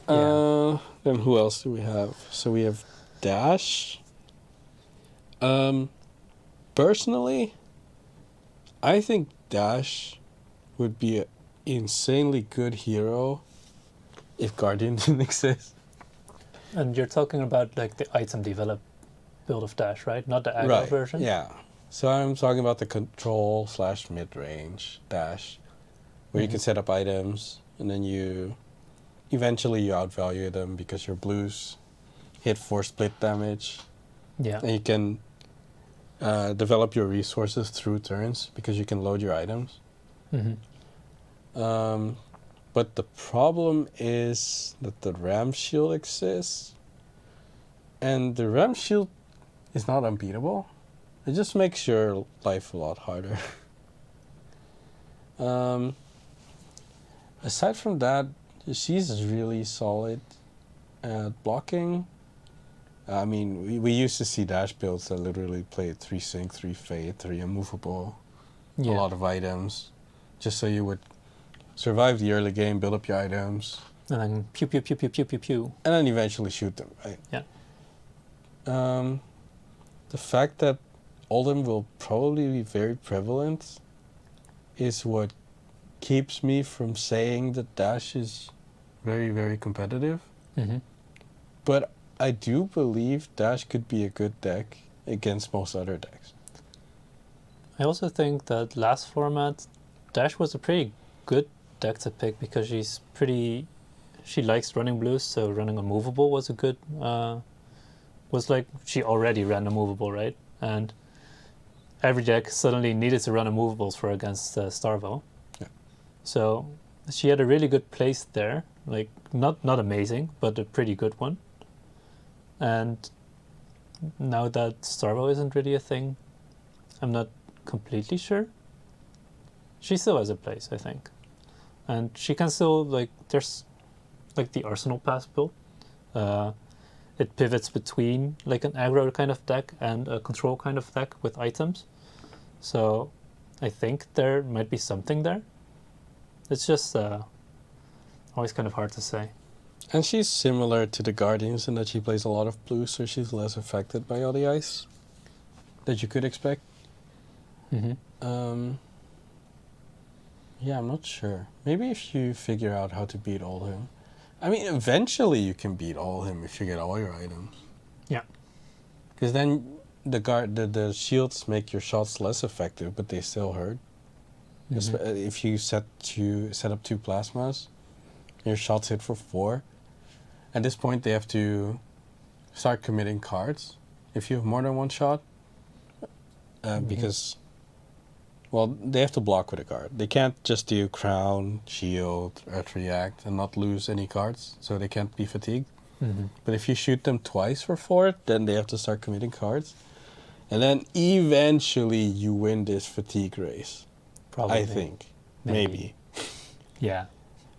Yeah. Then who else do we have? So we have Dash. Personally, I think Dash would be an insanely good hero if Guardian didn't exist. And you're talking about like the item develop build of Dash, right? Not the aggro version? Yeah. So I'm talking about the control / mid-range Dash, where you can set up items and then you outvalue them because your blues hit for split damage. Yeah. And you can develop your resources through turns because you can load your items. But the problem is that the Ram Shield exists, and the Ram Shield is not unbeatable. It just makes your life a lot harder. Aside from that, she's really solid at blocking. I mean, we used to see Dash builds that literally played 3 Sync, 3 Fade, 3 Immovable, a lot of items, just so you would survive the early game, build up your items, And then pew pew pew pew pew pew pew. And then eventually shoot them, right? Yeah. The fact that Oldhim will probably be very prevalent is what keeps me from saying that Dash is very, very competitive. Mm-hmm. But I do believe Dash could be a good deck against most other decks. I also think that last format, Dash was a pretty good deck to pick because she likes running blues, so running a movable was a good, was like, she already ran a movable, right? And every deck suddenly needed to run a movables for against Starvo. Yeah. So she had a really good place there, like not amazing, but a pretty good one. And now that Starvo isn't really a thing, I'm not completely sure. She still has a place, I think. And she can still, like, there's like the Arsenal Pass build. It pivots between like an aggro kind of deck and a control kind of deck with items. So I think there might be something there. It's just always kind of hard to say. And she's similar to the Guardians in that she plays a lot of blue, so she's less affected by all the ice that you could expect. Mm-hmm. Yeah, I'm not sure. Maybe if you figure out how to beat Oldhim. I mean, eventually you can beat Oldhim if you get all your items. Yeah. Because then the shields make your shots less effective, but they still hurt. Mm-hmm. If you set up 2 plasmas, your shots hit for 4. At this point, they have to start committing cards if you have more than 1 shot. Because, well, they have to block with a card. They can't just do Crown, Shield, Earth React, and not lose any cards, so they can't be fatigued. Mm-hmm. But if you shoot them twice for 4, then they have to start committing cards. And then eventually you win this fatigue race. Probably. I think. Maybe. Yeah.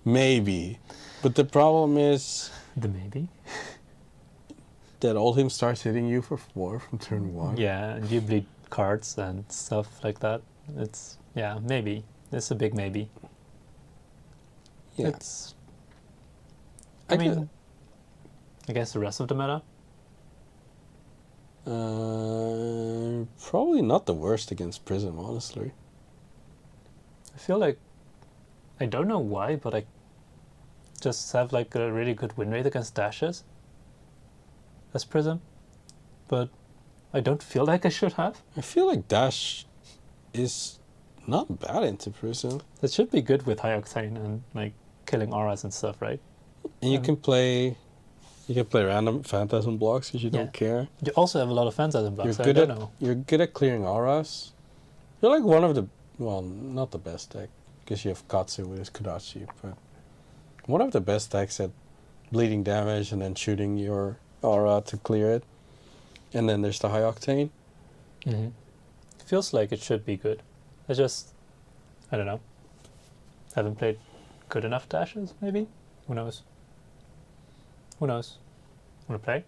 Maybe. But the problem is The maybe. that Oldhim starts hitting you for 4 from turn 1. Yeah, and you bleed cards and stuff like that. It's, yeah, maybe. It's a big maybe. Yeah. It's, I mean, against the rest of the meta, Probably not the worst against Prism, honestly. I feel like, I don't know why, but I just have like a really good win rate against dashes as Prism, but I don't feel like I should have. I feel like Dash is not bad into Prism. It should be good with high octane and like killing auras and stuff, right? And you can play random phantasm blocks if you don't care. You also have a lot of phantasm blocks. You're good at clearing auras. You're like one of the, well, not the best deck, because you have Katsu with his Kudachi, but one of the best decks at bleeding damage and then shooting your aura to clear it. And then there's the high octane. Mm-hmm. It feels like it should be good. I don't know. Haven't played good enough dashes, maybe? Who knows? Wanna play?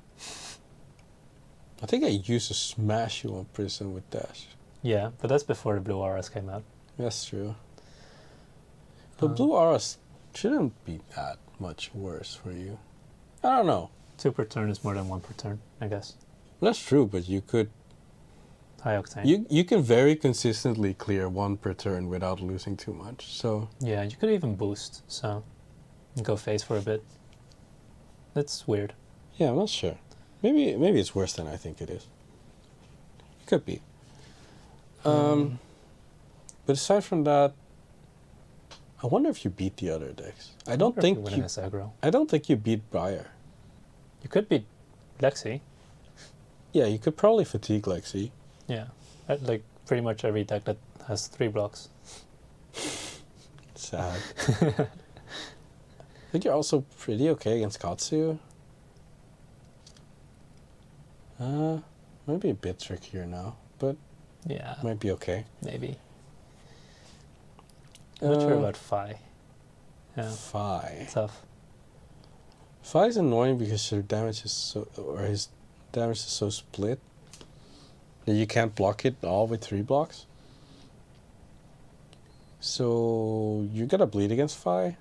I think I used to smash you on Prism with Dash. Yeah, but that's before the blue auras came out. That's true. But blue auras shouldn't be that much worse for you. I don't know. 2 per turn is more than 1 per turn, I guess. That's true, but you could... High octane. You can very consistently clear 1 per turn without losing too much, so... Yeah, you could even boost, so... go phase for a bit. That's weird. Yeah, I'm not sure. Maybe it's worse than I think it is. It could be. But aside from that, I wonder if you beat the other decks. I don't think you beat Briar. You could beat Lexi. Yeah, you could probably fatigue Lexi. Yeah, like pretty much every deck that has 3 blocks. Sad. I think you're also pretty okay against Katsu. Maybe a bit trickier now, but yeah, might be okay. Maybe. I'm not sure about Phi. Yeah. Phi. Tough. Phi is annoying because his damage is so split that you can't block it all with 3 blocks. So you gotta bleed against Phi.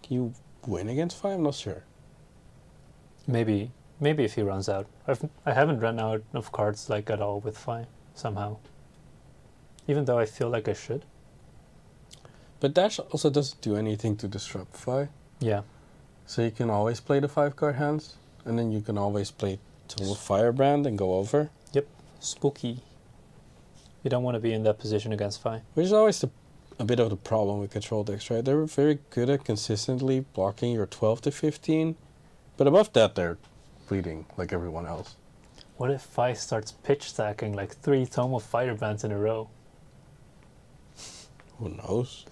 You win against 5? I'm not sure. Maybe if he runs out. I haven't run out of cards like at all with Fi somehow. Even though I feel like I should. But Dash also doesn't do anything to disrupt 5. Yeah. So you can always play the 5-card hands, and then you can always play Tome of Firebrand and go over. Yep. Spooky. You don't want to be in that position against Fi. Which is always a bit of the problem with control decks, right? They're very good at consistently blocking your 12 to 15, but above that they're bleeding like everyone else. What if Fi starts pitch stacking like 3 Tome of Firebrands in a row? Who knows?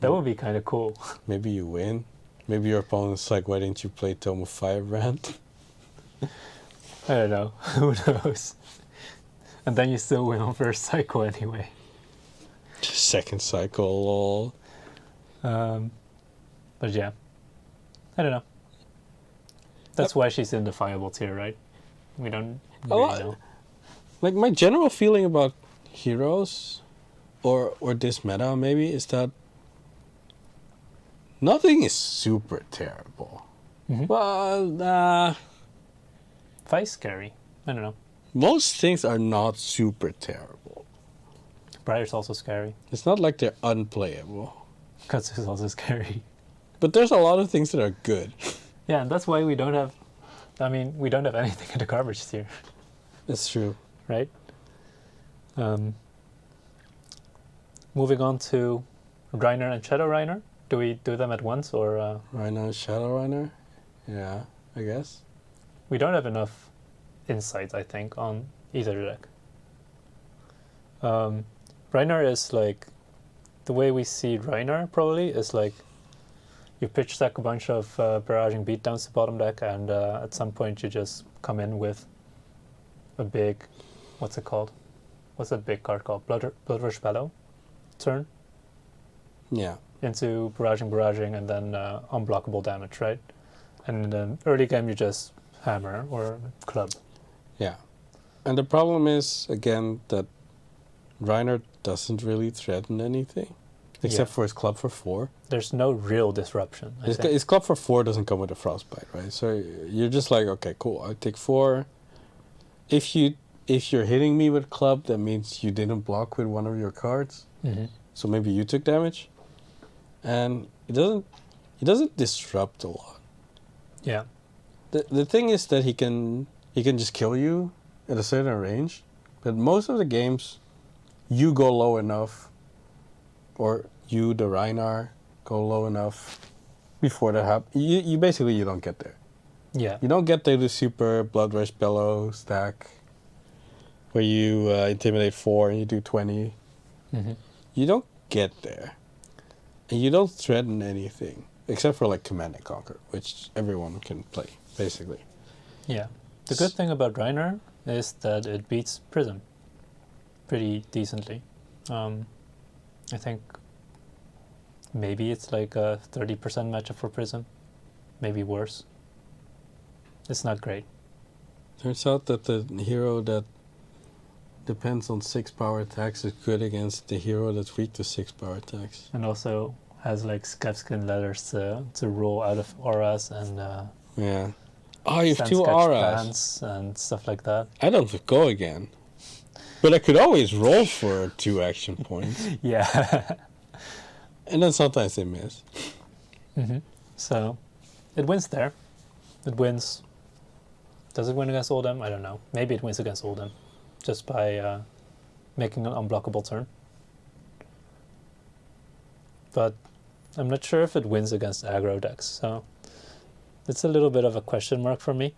That would be kind of cool. Maybe you win. Maybe your opponent's like, why didn't you play Tome of Firebrand? I don't know. Who knows? And then you still win on first cycle anyway. Second cycle, lol. But yeah. I don't know. That's why she's in the fireball tier, right? We don't really know. Like, my general feeling about heroes, or this meta maybe, is that nothing is super terrible. Mm-hmm. Well, Fi's scary. I don't know. most things are not super terrible. Briar's also scary. It's not like they're unplayable. Katsu is also scary. But there's a lot of things that are good. Yeah, and that's why we don't have... I mean, we don't have anything in the garbage tier. That's true. Right? Moving on to Rhinar and Shadow Rhinar. Do we do them at once, or... Rhinar, Shadow Rhinar? Yeah, I guess. We don't have enough insight, I think, on either deck. Rhinar is like... The way we see Rhinar, probably, is like... You pitch stack a bunch of barraging beatdowns to bottom deck, and at some point you just come in with a big... What's it called? What's that big card called? Bloodrush Bellow turn? Yeah. Into barraging, and then unblockable damage, right? And in the early game you just hammer or club. Yeah. And the problem is, again, that Rhinar doesn't really threaten anything. Except for his club for 4. There's no real disruption. His club for 4 doesn't come with a frostbite, right? So you're just like, okay, cool, I take 4. If you're hitting me with club, that means you didn't block with one of your cards. Mm-hmm. So maybe you took damage. And it doesn't disrupt a lot. Yeah. The thing is that he can just kill you at a certain range, but most of the games you go low enough, or you, the Rhinar, go low enough before that happens. You basically you don't get there. Yeah. You don't get there to super Bloodrush Bellow stack where you intimidate 4 and you do 20. Mm-hmm. You don't get there. And you don't threaten anything, except for like Command and Conquer, which everyone can play, basically. Yeah. The good thing about Rhinar is that it beats Prism pretty decently. I think maybe it's like a 30% matchup for Prism. Maybe worse. It's not great. Turns out that the hero that depends on 6 power attacks is good against the hero that's weak to 6 power attacks. And also has like scabskin letters to roll out of auras and yeah. Oh, you have 2 Sandsketch auras. plans and stuff like that. I don't go again. But I could always roll for 2 action points. Yeah. And then sometimes they miss. Mm-hmm. So it wins there. It wins. Does it win against Oldhim? I don't know. Maybe it wins against Oldhim just by making an unblockable turn. But I'm not sure if it wins against aggro decks, so it's a little bit of a question mark for me.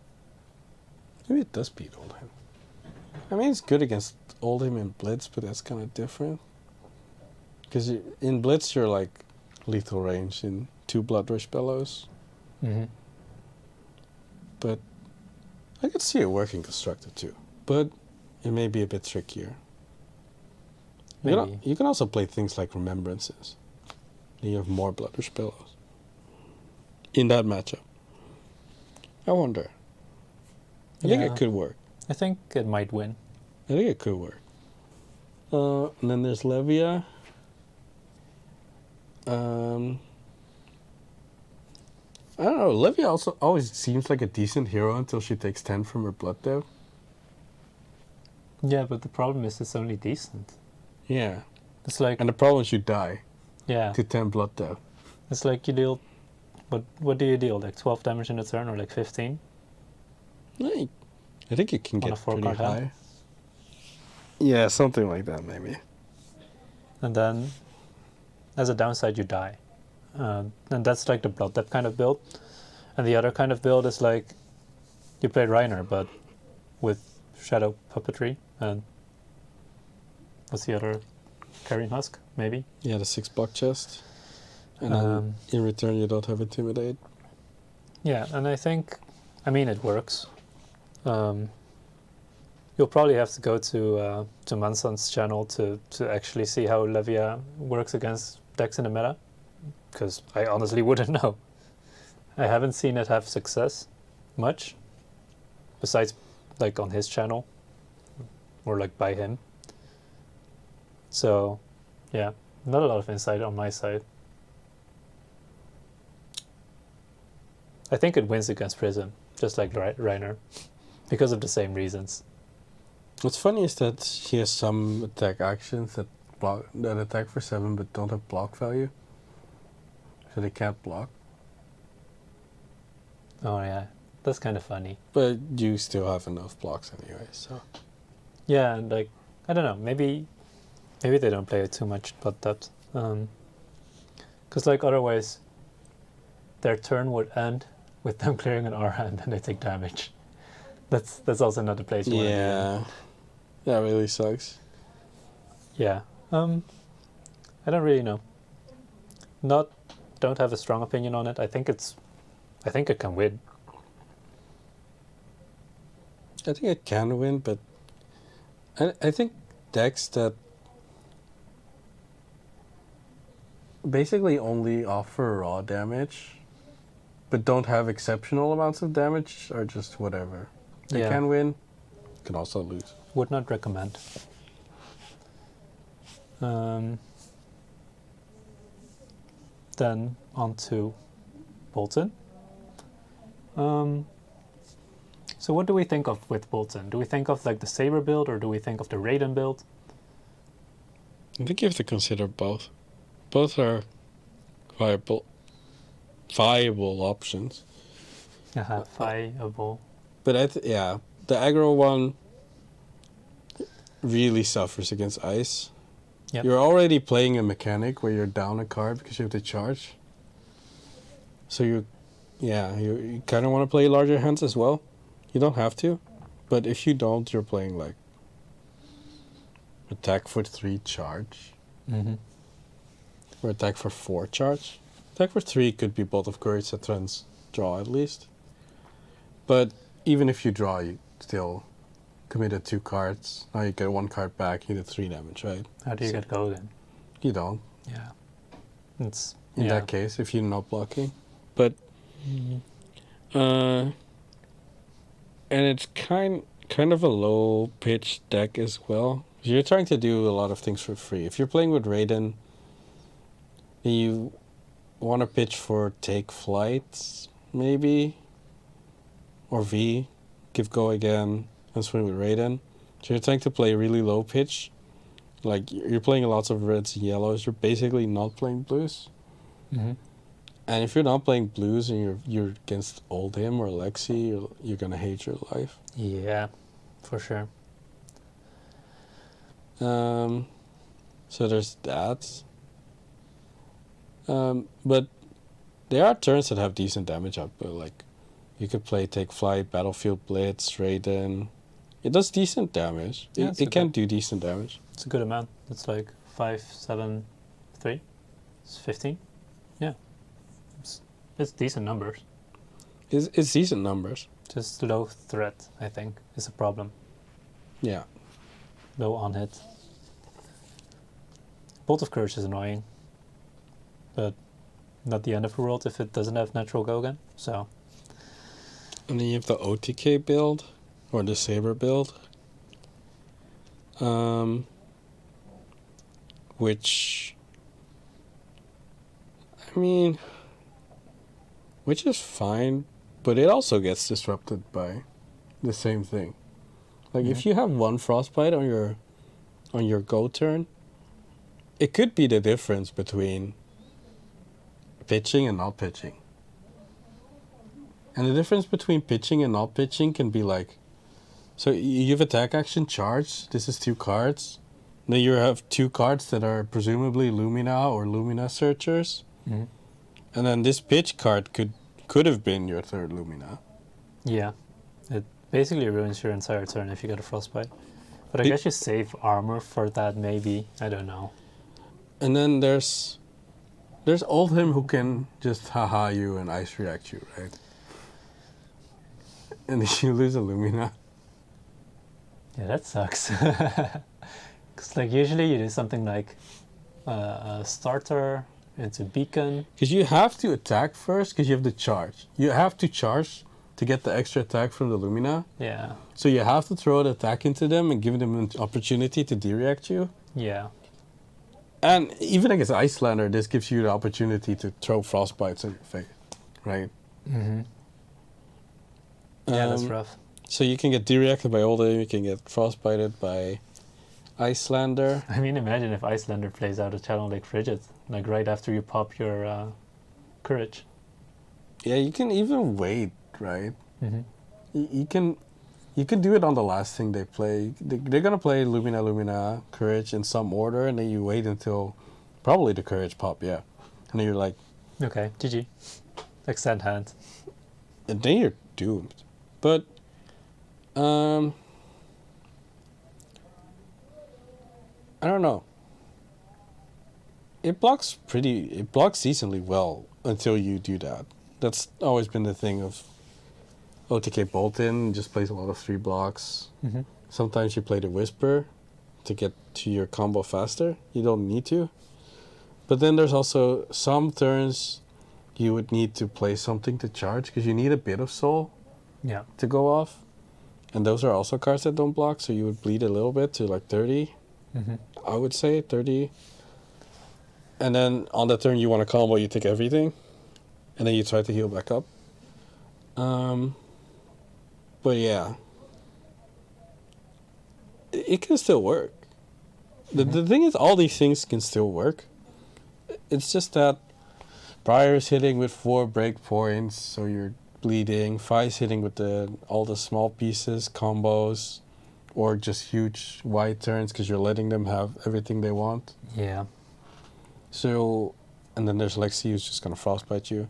Maybe it does beat Oldhim. I mean, it's good against Oldhim in Blitz, but that's kind of different. Because in Blitz, you're like lethal range in 2 Bloodrush Bellows. Mm-hmm. But I could see it working constructed too. But it may be a bit trickier. Maybe. You can also play things like Remembrances. Then you have more Bloodrush Bellows. In that matchup. I wonder. I think it could work. I think it might win. I think it could work. And then there's Levia. I don't know. Levia also always seems like a decent hero until she takes 10 from her blood dev. Yeah, but the problem is it's only decent. Yeah. It's like, And the problem is you die yeah, to 10 blood dev. it's like you deal, what do you deal? Like 12 damage in a turn or like 15? Like, I think it can On a get 4 pretty card hand? high. Yeah, something like that maybe. And then as a downside you die. And that's like the blood depth kind of build. And the other kind of build is like you play Rhinar but with shadow puppetry and what's the other? Carrion Husk, maybe? Yeah, the 6 block chest. And then in return you don't have Intimidate. Yeah, and I think, I mean, it works. You'll probably have to go to Manson's channel to actually see how Levia works against decks in the meta, because I honestly wouldn't know. I haven't seen it have success much, besides like on his channel, or like by him. So, yeah, not a lot of insight on my side. I think it wins against Prism, just like Rhinar, because of the same reasons. What's funny is that he has some attack actions that attack for 7 but don't have block value. So they can't block. Oh yeah, that's kind of funny. But you still have enough blocks anyway, so. Yeah, and like, I don't know, maybe they don't play it too much about that. Because like otherwise, their turn would end with them clearing an R hand and they take damage. That's also not the place you want to be in. Yeah. That really sucks. Yeah. I don't really know. Don't have a strong opinion on it. I think it can win. I think it can win, but I think decks that basically only offer raw damage but don't have exceptional amounts of damage are just whatever. They can win, can also lose. Would not recommend. Then on to Boltyn. So what do we think of with Boltyn? Do we think of like the Saber build or do we think of the Raiden build? I think you have to consider both. Both are viable options. Viable. But the aggro one really suffers against ice. Yep. You're already playing a mechanic where you're down a card because you have to charge. So you kind of want to play larger hands as well. You don't have to, but if you don't, you're playing like attack for 3 charge. Mm-hmm. Or attack for 4 charge. Attack for 3 could be Bolt of Courage that runs draw at least. But even if you draw, you still committed 2 cards. Now you get 1 card back, you did 3 damage, right? How do you get go then? You don't. Yeah. It's in that case, if you're not blocking. But and it's kind of a low pitch deck as well. You're trying to do a lot of things for free. If you're playing with Raiden, you want to pitch for Take Flight, maybe, or V, give go again, and swing with Raiden. So you're trying to play really low pitch. Like, you're playing lots of reds and yellows. You're basically not playing blues. Mm-hmm. And if you're not playing blues and you're against Oldhim or Lexi, you're gonna hate your life. Yeah, for sure. So there's that. But there are turns that have decent damage output. Like, you could play Take Flight, Battlefield Blitz, Raiden. It does decent damage. Yeah, it can do decent damage. It's a good amount. It's like 5, 7, 3. It's 15. Yeah. It's decent numbers. It's decent numbers. Just low threat, I think, is a problem. Yeah. Low on hit. Bolt of Courage is annoying. But not the end of the world if it doesn't have natural go again. So. And then you have the OTK build, or the Saber build. Which, I mean, which is fine, but it also gets disrupted by the same thing. Like if you have one frostbite on your go turn, it could be the difference between pitching and not pitching. And the difference between pitching and not pitching can be like, so you have attack action charge, this is 2 cards. Then you have 2 cards that are presumably Lumina or Lumina searchers. Mm-hmm. And then this pitch card could have been your 3rd Lumina. Yeah. It basically ruins your entire turn if you get a frostbite. But I guess you save armor for that, maybe. I don't know. And then there's Oldhim who can just haha you and ice react you, right? And then you lose a Lumina. Yeah, that sucks. Because like usually you do something like a starter into beacon. Because you have to attack first because you have the charge. You have to charge to get the extra attack from the Lumina. Yeah. So you have to throw the attack into them and give them an opportunity to dereact you. Yeah. And even against Iyslander, this gives you the opportunity to throw frostbites in your face, right? Mm-hmm. Yeah, that's rough. So you can get dereacted by Oldhim, you can get frostbited by Iyslander. I mean, imagine if Iyslander plays out a channel like Frigid, like right after you pop your courage. Yeah, you can even wait, right? Mm-hmm. You can do it on the last thing they play. They're gonna play Lumina, Courage in some order, and then you wait until probably the Courage pop, yeah. And then you're like, okay, GG. Extend hand. and then you're doomed. But I don't know. It blocks decently well until you do that. That's always been the thing of OTK Boltyn, just plays a lot of 3 blocks. Mm-hmm. Sometimes you play the Whisper to get to your combo faster. You don't need to. But then there's also some turns you would need to play something to charge because you need a bit of soul Yeah. to go off. And those are also cards that don't block, so you would bleed a little bit to like 30. Mm-hmm. I would say 30. And then on the turn you want to combo, you take everything. And then you try to heal back up. But yeah. It can still work. The thing is, all these things can still work. It's just that Briar is hitting with 4 breakpoints, so you're bleeding. Fi's hitting with all the small pieces, combos, or just huge wide turns because you're letting them have everything they want. Yeah. So, and then there's Lexi who's just gonna frostbite you.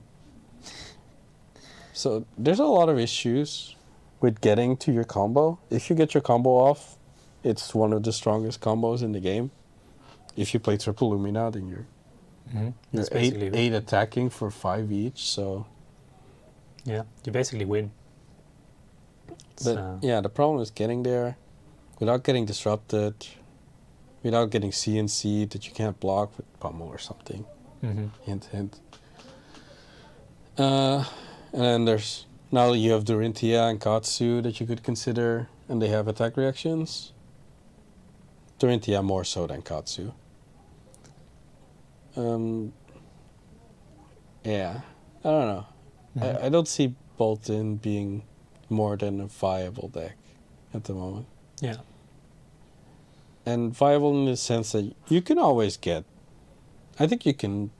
So there's a lot of issues with getting to your combo. If you get your combo off, it's one of the strongest combos in the game. If you play triple Lumina, then you're That's eight basically attacking for 5 each. So, yeah, you basically win. but yeah, the problem is getting there without getting disrupted, without getting CNC that you can't block with pummel or something. Mm-hmm. Hint, hint. And then there's now you have Dorinthea and Katsu that you could consider, and they have attack reactions. Dorinthea more so than Katsu. Yeah, I don't know. Mm-hmm. I don't see Boltyn being more than a viable deck at the moment. Yeah. And viable in the sense that you can always get. I think you can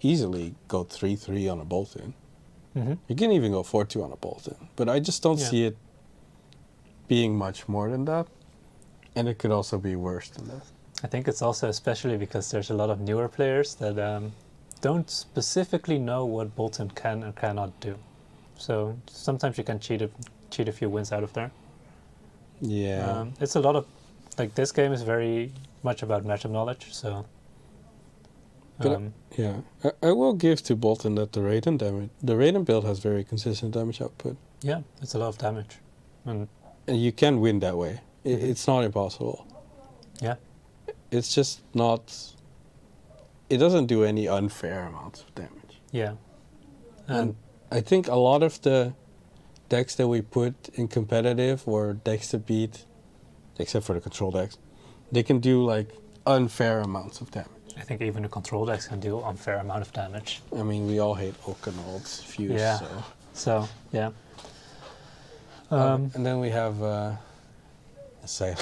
easily go 3-3 on a Boltyn. Mm-hmm. You can even go 4-2 on a Boltyn. But I just don't Yeah. see it being much more than that. And it could also be worse than that. I think it's also especially because there's a lot of newer players that don't specifically know what Boltyn can and cannot do. So sometimes you can cheat a few wins out of there. Yeah. It's a lot of, like, this game is very much about matchup knowledge, so... But yeah, I will give to Boltyn that the Raiden build has very consistent damage output. yeah, it's a lot of damage. And And you can win that way. It's not impossible. yeah, It's just not... It doesn't do any unfair amounts of damage. yeah. And I think a lot of the decks that we put in competitive or decks to beat, except for the control decks, they can do like unfair amounts of damage. I think even the control decks can deal unfair amount of damage. I mean, we all hate Okanald's Fuse, Yeah. so... So, yeah. And then we have Azalea.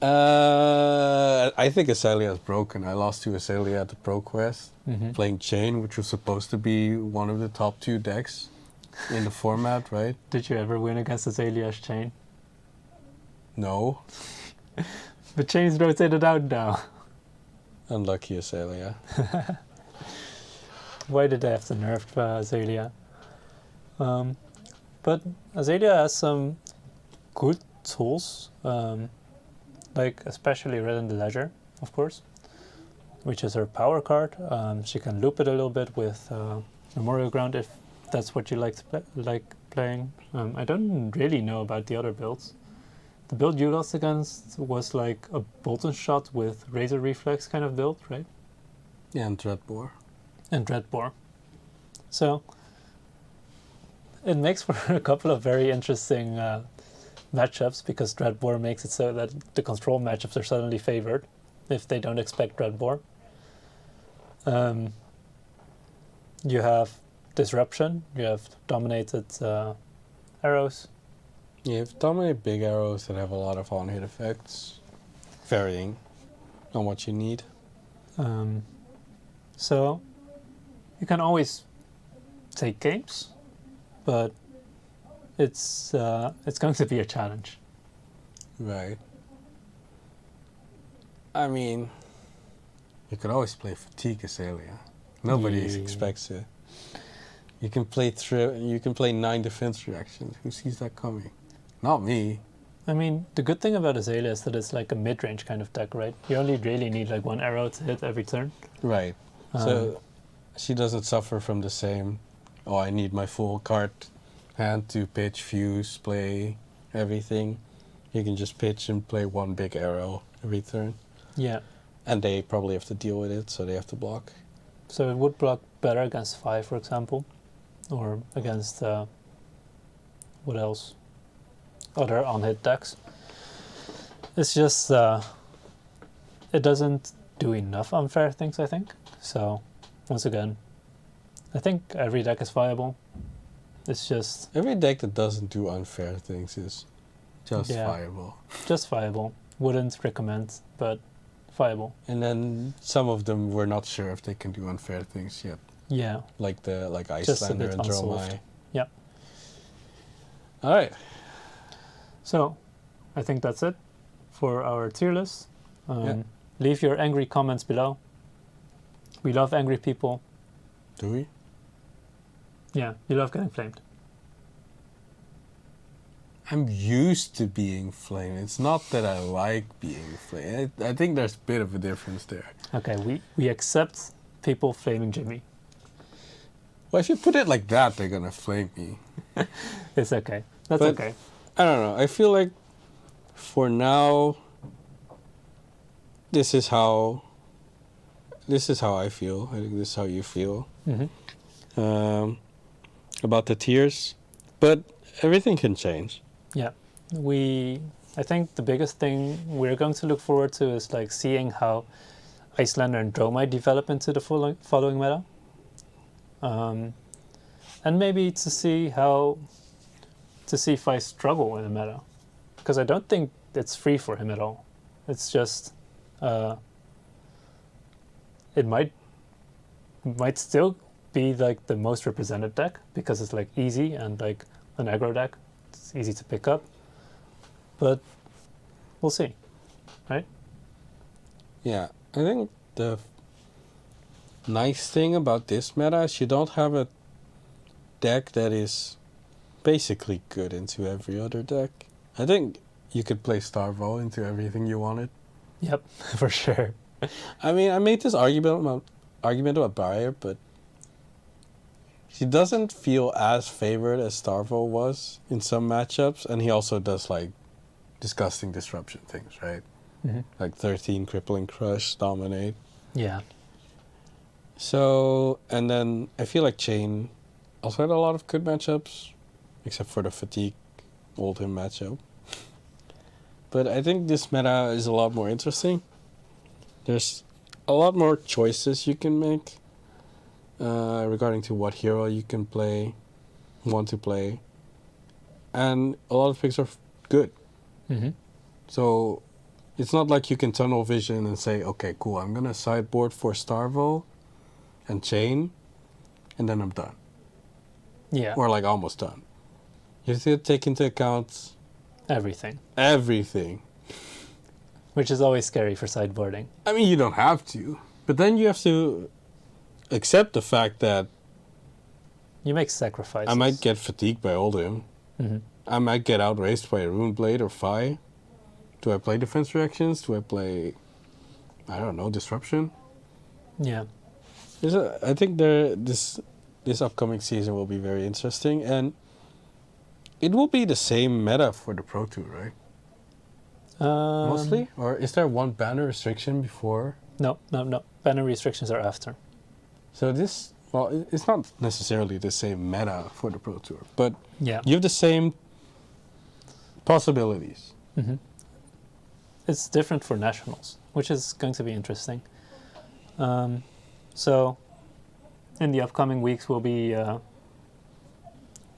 I think Azalea is broken. I lost to Azalea at the Pro Quest, playing Chain, which was supposed to be one of the top 2 decks in the format, right? Did you ever win against Azalea's Chain? No. The Chain's rotated out now. Unlucky Azalea. Why did they have to nerf Azalea? But Azalea has some good tools, like especially Red in the Ledger, of course, which is her power card. She can loop it a little bit with Memorial Ground if that's what you like playing. I don't really know about the other builds. The build you lost against was like a Boltyn shot with Razor Reflex kind of build, right? Yeah, and Dreadbore. And Dreadbore. So it makes for a couple of very interesting matchups, because Dreadbore makes it so that the control matchups are suddenly favored if they don't expect Dreadbore. You have Disruption, you have dominated arrows. Yeah, you have dominate big arrows that have a lot of on-hit effects, varying on what you need. So you can always take games, but it's going to be a challenge. Right. I mean, you could always play Fatigue Azalea. Nobody Yeah. expects it. You can play 9 defense reactions. Who sees that coming? Not me. I mean, the good thing about Azalea is that it's like a mid-range kind of deck, right? You only really need like 1 arrow to hit every turn. Right. So she doesn't suffer from the same, oh, I need my full card hand to pitch, fuse, play everything. You can just pitch and play 1 big arrow every turn. Yeah. And they probably have to deal with it, so they have to block. So it would block better against 5, for example, or against what else? Other on-hit decks. It's just it doesn't do enough unfair things, I think. So once again, I think every deck is viable. It's just Every deck that doesn't do unfair things is just viable. Just viable. Wouldn't recommend, but viable. And then some of them we're not sure if they can do unfair things yet. Yeah. Like Just a Iyslander bit and unsolved. Dromai. Yeah. Alright. So I think that's it for our tier list. Yeah. Leave your angry comments below. We love angry people. Do we? Yeah, you love getting flamed. I'm used to being flamed. It's not that I like being flamed. I think there's a bit of a difference there. Okay, we accept people flaming Jimmy. Well, if you put it like that, they're gonna flame me. It's okay. That's But okay. I don't know. I feel like for now, this is how I feel. I think this is how you feel about the tiers. But everything can change. Yeah, I think the biggest thing we're going to look forward to is like seeing how Iyslander and Dromai develop into the following meta. And maybe to see if I struggle in the meta, because I don't think it's free for him at all. It's just it might still be like the most represented deck because it's like easy and like an aggro deck. It's easy to pick up, but we'll see, right? Yeah, I think the nice thing about this meta is you don't have a deck that is basically good into every other deck. I think you could play Starvo into everything you wanted. Yep, for sure. I mean, I made this argument about Briar, but he doesn't feel as favored as Starvo was in some matchups, and he also does like disgusting disruption things, right? Mm-hmm. Like 13 crippling crush, dominate. Yeah. So, and then I feel like Chain also had a lot of good matchups, except for the fatigue Oldhim matchup. But I think this meta is a lot more interesting. There's a lot more choices you can make regarding to what hero you can play, want to play, and a lot of picks are good. Mm-hmm. So it's not like you can tunnel vision and say, okay, cool, I'm gonna sideboard for Starvo and Chain, and then I'm done. Yeah. Or like almost done. You have to take into account Everything. everything. Which is always scary for sideboarding. I mean, you don't have to, but then you have to accept the fact that You make sacrifices. I might get fatigued by Oldhim. Mm-hmm. I might get outraced by a Rune Blade or Fi. Do I play defense reactions? Do I play, I don't know, disruption? Yeah. I think this upcoming season will be very interesting, and it will be the same meta for the Pro Tour, right? Mostly? Or is there one banner restriction before? No. Banner restrictions are after. So this, well, it's not necessarily the same meta for the Pro Tour, but Yeah. you have the same possibilities. Mm-hmm. It's different for nationals, which is going to be interesting. So, in the upcoming weeks, we'll be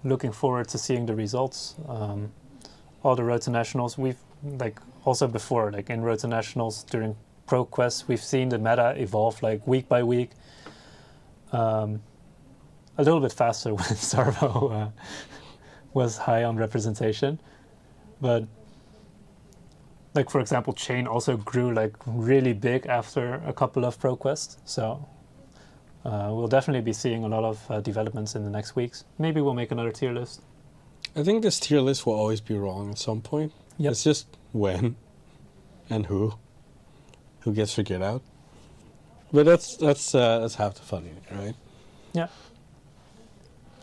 looking forward to seeing the results. All the Road to Nationals, we've, like, also before, like in Road to Nationals during Pro Quest, we've seen the meta evolve, like, week by week. A little bit faster when Starvo was high on representation. But, like, for example, Chain also grew, like, really big after a couple of Pro Quests. So we'll definitely be seeing a lot of developments in the next weeks. Maybe we'll make another tier list. I think this tier list will always be wrong at some point. Yep. It's just when and who gets figured out. But that's half the fun in it, right? Yeah.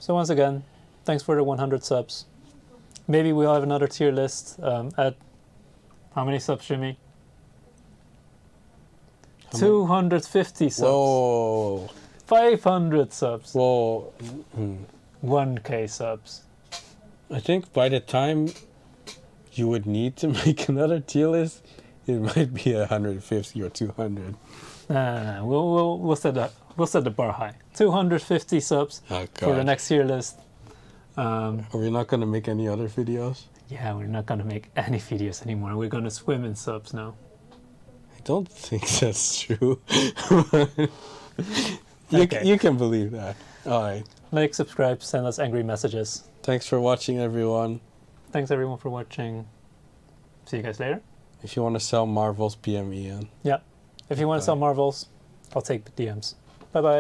So once again, thanks for the 100 subs. Maybe we'll have another tier list at how many subs, Jimmy? 250 subs. Whoa. 500 subs. Whoa. 1K subs. I think by the time you would need to make another tier list, it might be 150 or 200. We'll set the bar high. 250 subs Oh, for the next tier list. Are we not going to make any other videos? Yeah, we're not gonna make any videos anymore. We're gonna swim in subs now. I don't think that's true. Okay. You can believe that. All right. Like, subscribe, send us angry messages. Thanks for watching, everyone. Thanks everyone for watching. See you guys later. If you want to sell Marvels, PM Ian. Yeah. If you want to sell Marvels, I'll take the DMs. Bye bye.